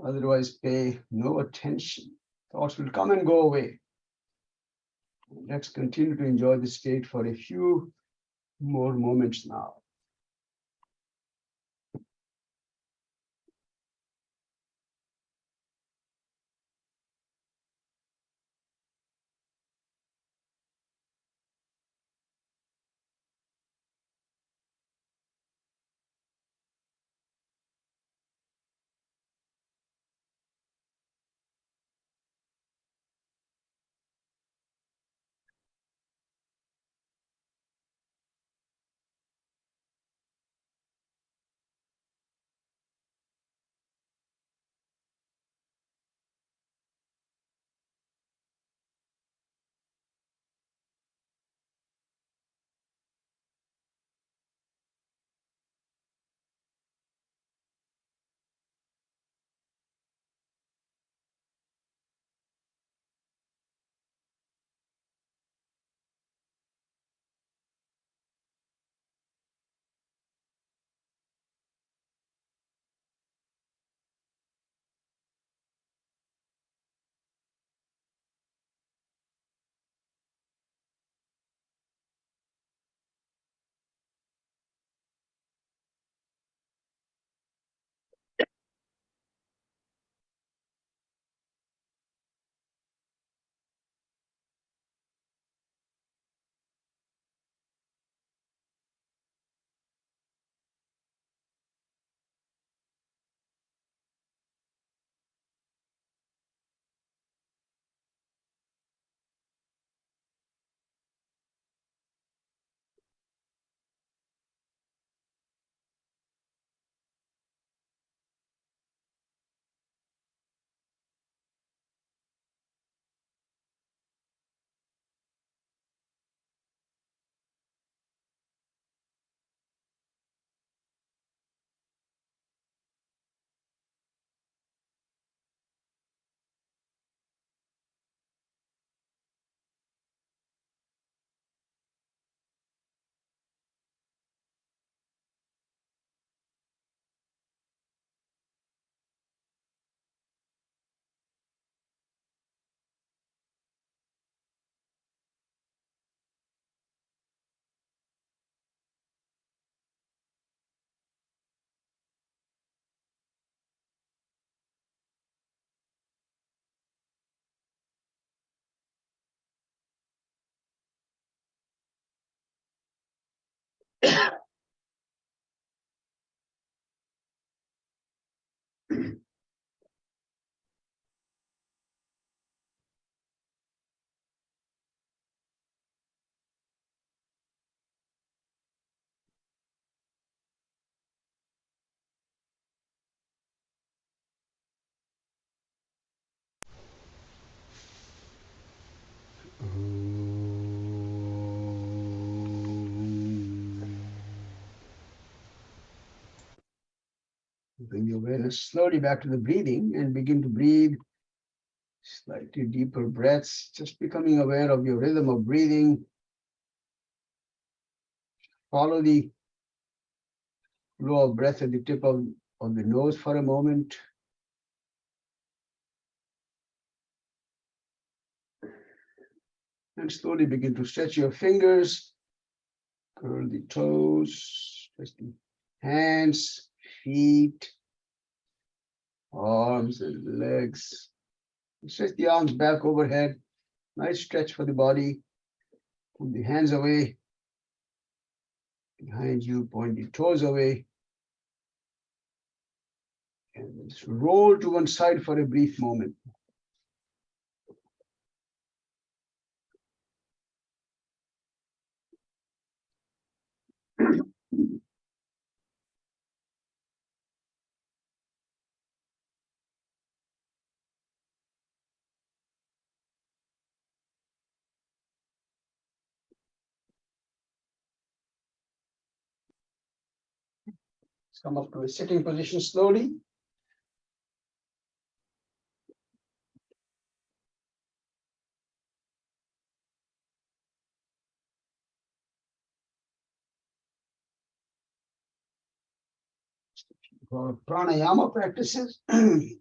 otherwise pay no attention. Thoughts will come and go away. Let's continue to enjoy the state for a few more moments now. Bring your awareness slowly back to the breathing and begin to breathe slightly deeper breaths, just becoming aware of your rhythm of breathing. Follow the flow of breath at the tip of the nose for a moment. And slowly begin to stretch your fingers, curl the toes, stretch the hands, feet, arms and legs. Stretch the arms back overhead. Nice stretch for the body. Pull the hands away. Behind you, point the toes away. And just roll to one side for a brief moment. Let's come up to a sitting position slowly. For pranayama practices, as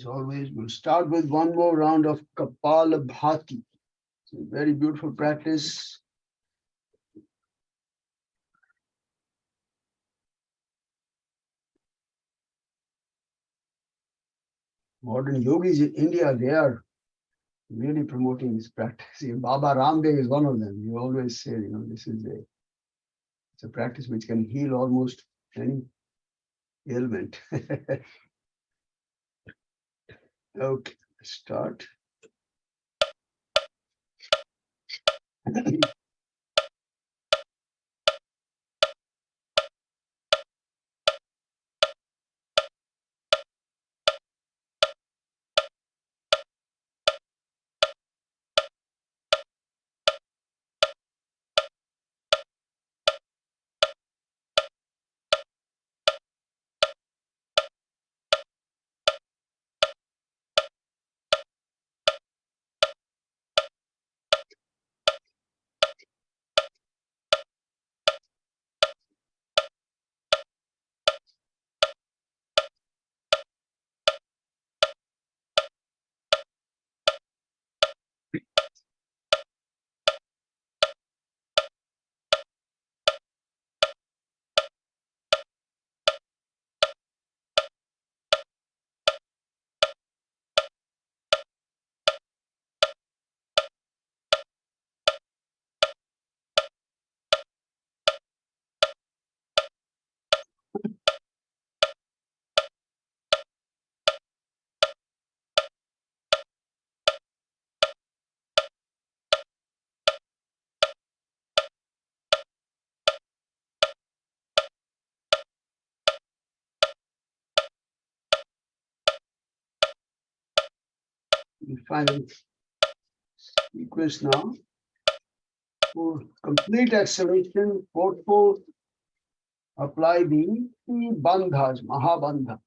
always, we'll start with one more round of Kapalabhati. It's a very beautiful practice. Modern yogis in India, they are really promoting this practice. Baba Ramdev is one of them. You always say, this is it's a practice which can heal almost any ailment. Okay, start. The final sequence now. For complete acceleration, forceful, apply the bandhas, Mahabandha.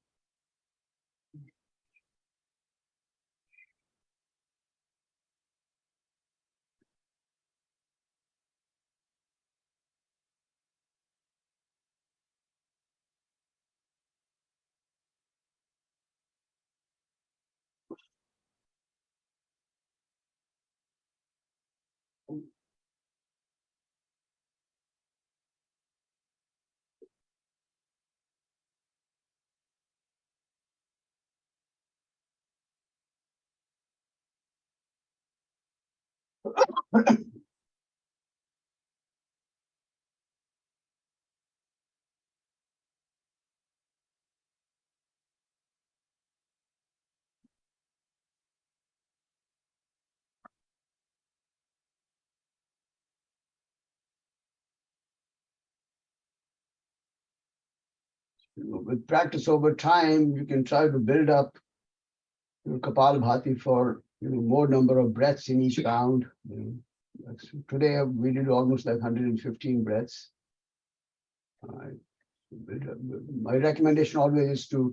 With practice over time, you can try to build up your Kapalabhati for more number of breaths in each round. Today we did almost like 115 breaths. My recommendation always is to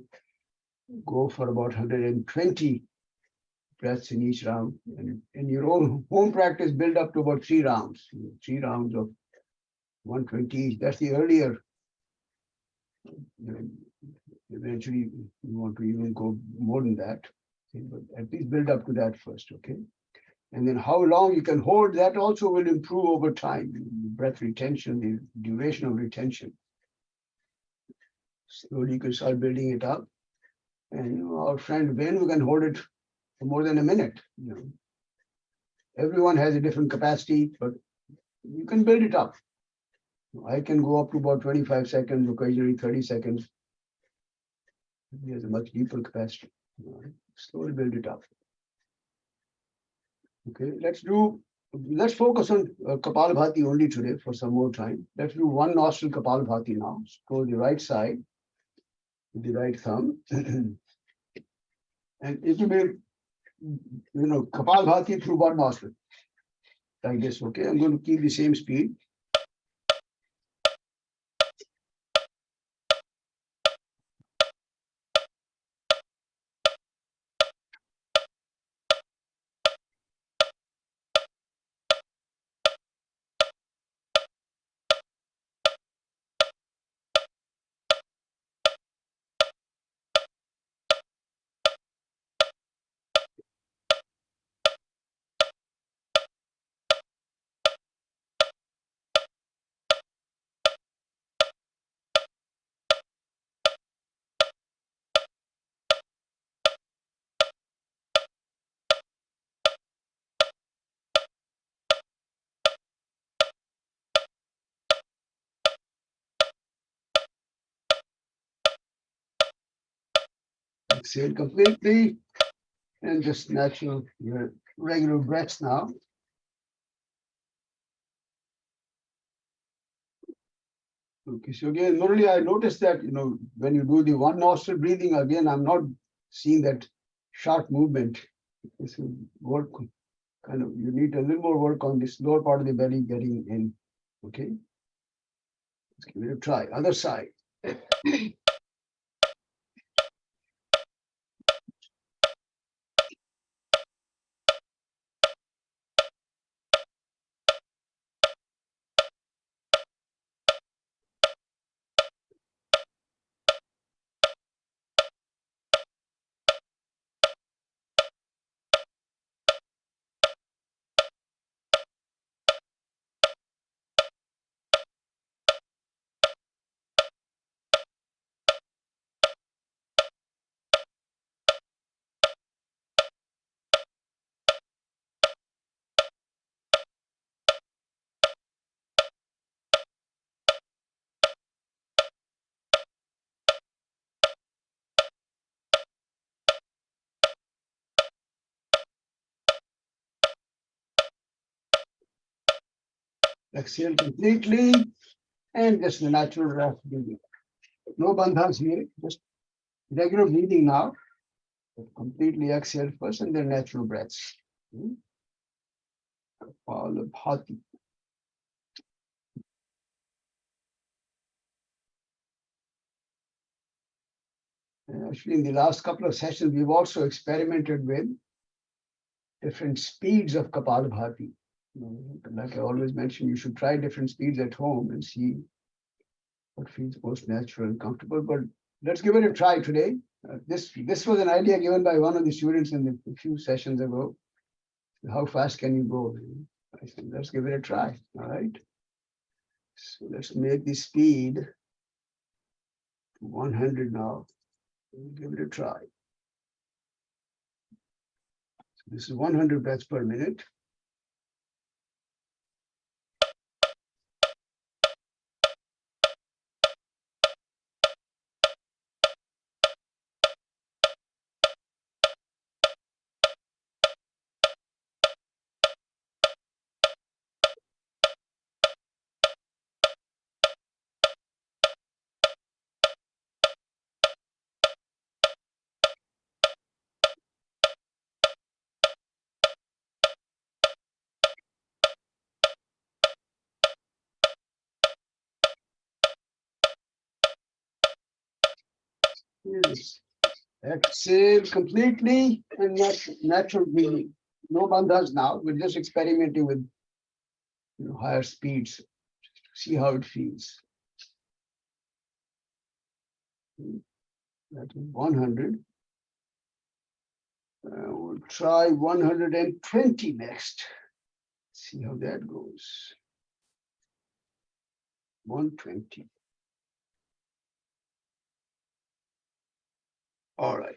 go for about 120 breaths in each round. And in your own home practice, build up to about 3 rounds. 3 rounds of 120 each. That's the earlier. Eventually, you want to even go more than that. But at least build up to that first, okay? And then how long you can hold, that also will improve over time. Breath retention, the duration of retention. Slowly you can start building it up. And our friend Venu can hold it for more than a minute. Everyone has a different capacity, but you can build it up. I can go up to about 25 seconds, occasionally 30 seconds. He has a much deeper capacity. Slowly build it up. Okay, let's focus on Kapalabhati only today for some more time. Let's do one nostril Kapalabhati now. Close the right side with the right thumb. And it will be, Kapalabhati through one nostril. Like this, okay? I'm going to keep the same speed. Exhale completely and just natural, your regular breaths now. Okay, so again, normally I noticed that, when you do the one nostril breathing, again, I'm not seeing that sharp movement. This will work you need a little more work on this lower part of the belly getting in. Okay, let's give it a try. Other side. Exhale completely and just the natural breath breathing. No bandhas here, just regular breathing now. Completely exhale first and then natural breaths. Kapalabhati. Actually, in the last couple of sessions, we've also experimented with different speeds of Kapalabhati. Like I always mention, you should try different speeds at home and see what feels most natural and comfortable. But let's give it a try today. This was an idea given by one of the students in a few sessions ago. How fast can you go? I said, let's give it a try. All right. So let's make the speed 100 now. Give it a try. So this is 100 breaths per minute. Yes. Exhale completely and natural breathing. No bandhas now. We're just experimenting with higher speeds. See how it feels. That is 100. We'll try 120 next. See how that goes. 120. All right.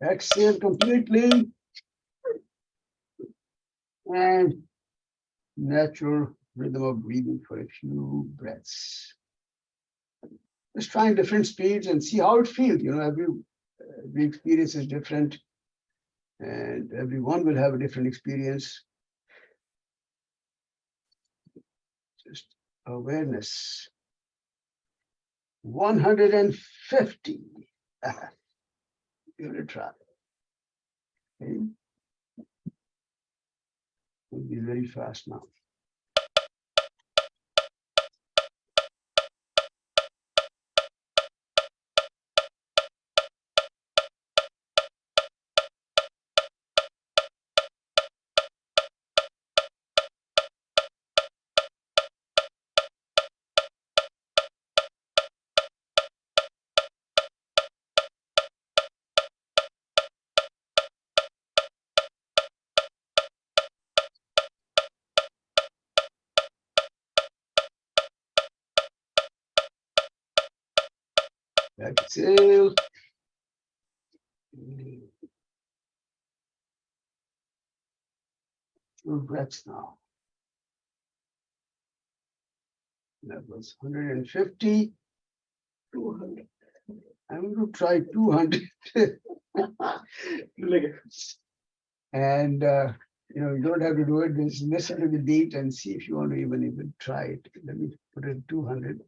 Exhale completely and natural rhythm of breathing for a few breaths. Just trying different speeds and see how it feels. Every experience is different and everyone will have a different experience. Just awareness. 150. Give it a try. Okay. We'll be very fast now. Exhale. Two breaths now. That was 150. 200. I'm going to try 200. Like, And you don't have to do it. Just listen to the beat and see if you want to even try it. Let me put it 200.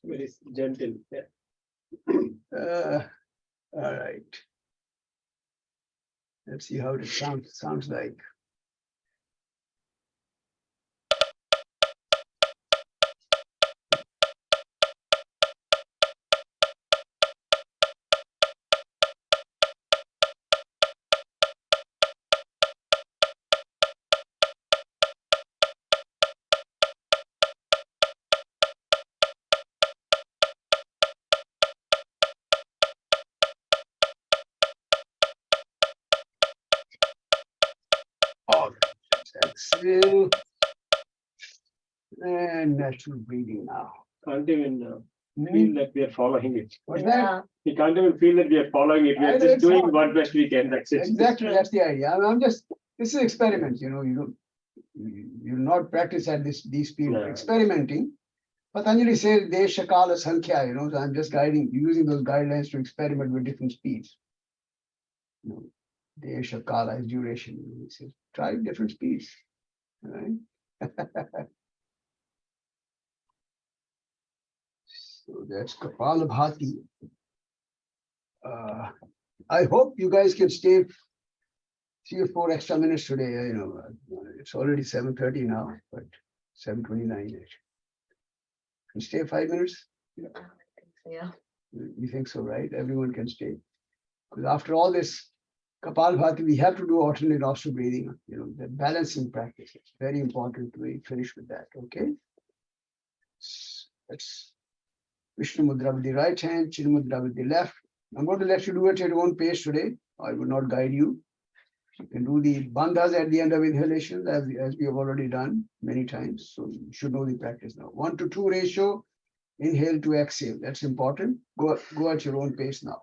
very gentle. Yeah. All right. Let's see how it sounds like. All right. Exhale. And natural breathing now. Can't even feel that we are following it. What's that? We can't even feel that we are following it. We are Either just it's doing not. what best we can. That's it. Exactly, that's the idea. I'm just, this is experiment, you'll not practice at these speed, No. experimenting. Patanjali says desha kala sankhya, so I'm just using those guidelines to experiment with different speeds. Desha kala is duration. He says, try different speeds. Right? So that's Kapalabhati. I hope you guys can stay 3 or 4 extra minutes today. It's already 7:30 now, but 7:29. Can stay 5 minutes? Yeah. You think so, right? Everyone can stay. Because after all this Kapalbhati, we have to do alternate nostril breathing, the balancing practice. It's very important to finish with that, okay? That's Vishnu Mudra with the right hand, Chin Mudra with the left. I'm going to let you do it at your own pace today. I will not guide you. You can do the bandhas at the end of inhalation as we have already done many times. So you should know the practice now. 1-to-2 ratio, inhale to exhale. That's important. Go at your own pace now.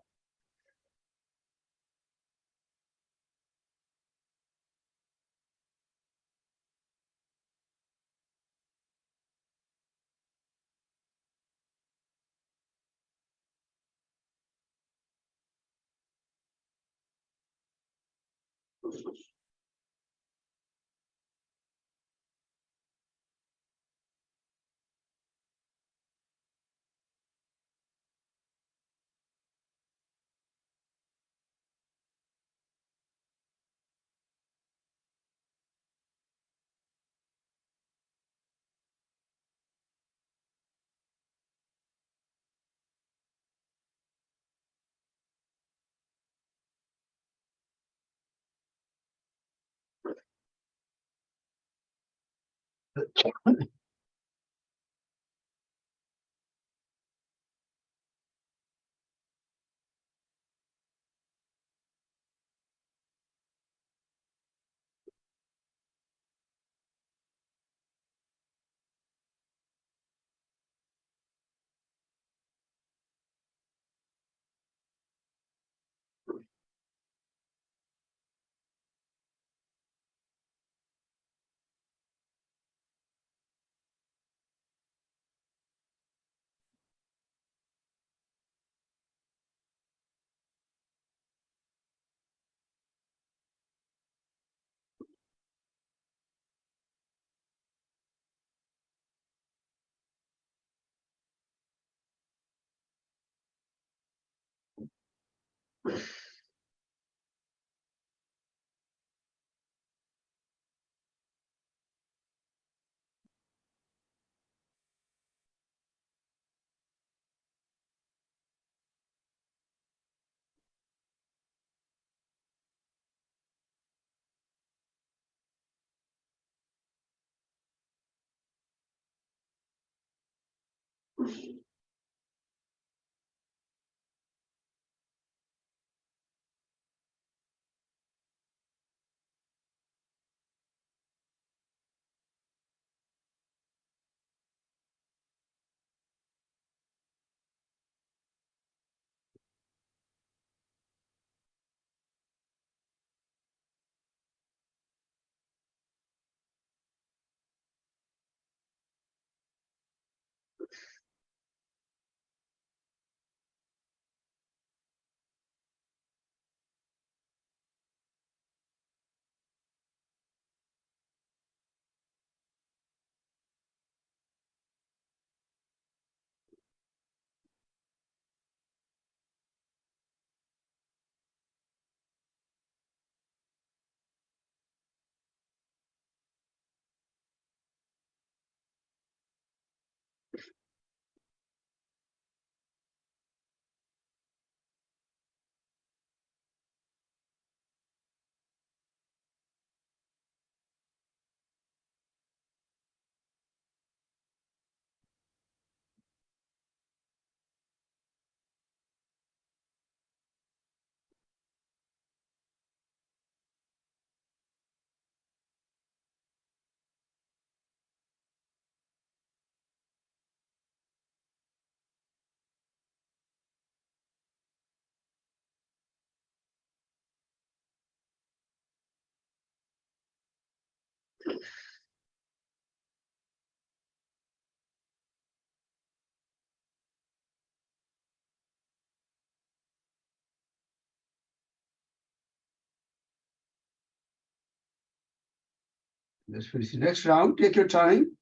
Let's finish the next round. Take your time.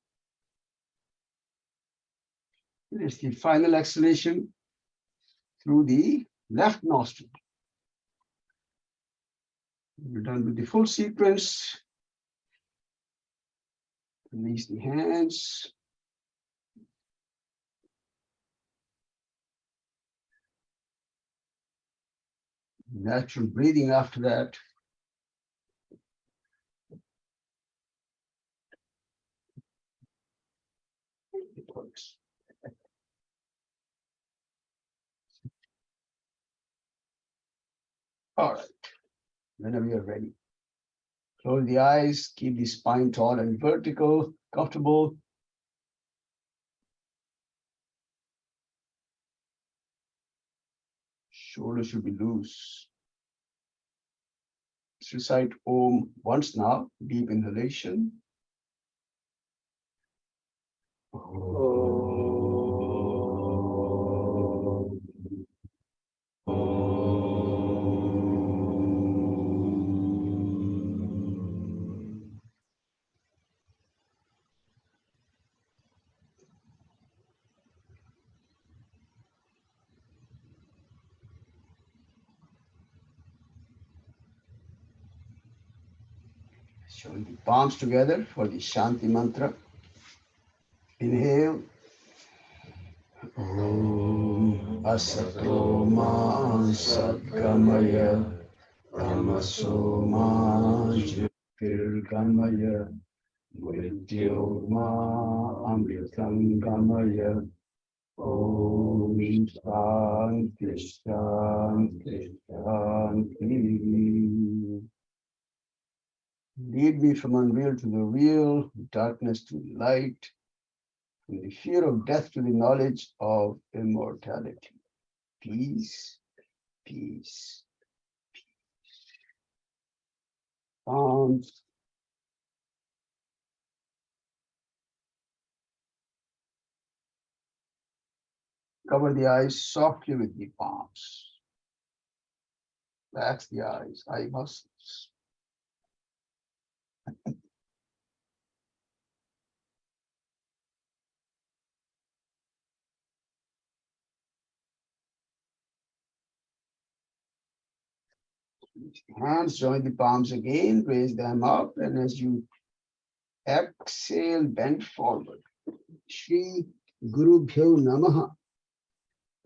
It's the final exhalation through the left nostril. We're done with the full sequence. Release the hands. Natural breathing after that. It works. All right. Whenever you're ready. Close the eyes, keep the spine tall and vertical, comfortable. Shoulders should be loose. Let's recite Om once now, deep inhalation. Showing the palms together for the Shanti mantra. Inhale. Om Asato Ma Satgamaya Tamaso Ma Jyotirgamaya Mrityo Ma Amritangamaya Om Shanti Shanti Shanti. Lead me from unreal to the real, darkness to light, from the fear of death to the knowledge of immortality. Peace, peace, peace. Palms. Cover the eyes softly with the palms. Relax the eyes, eye muscles. Hands join the palms again, raise them up, and as you exhale, bend forward. Shri Guru Bhyo Namaha.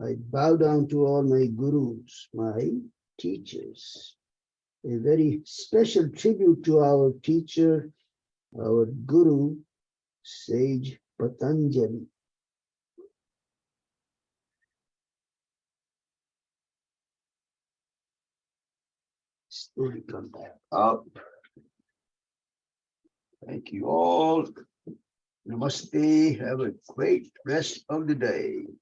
I bow down to all my gurus, my teachers. A very special tribute to our teacher, our guru, sage Patanjali. Slowly come back up. Thank you all. Namaste. Have a great rest of the day.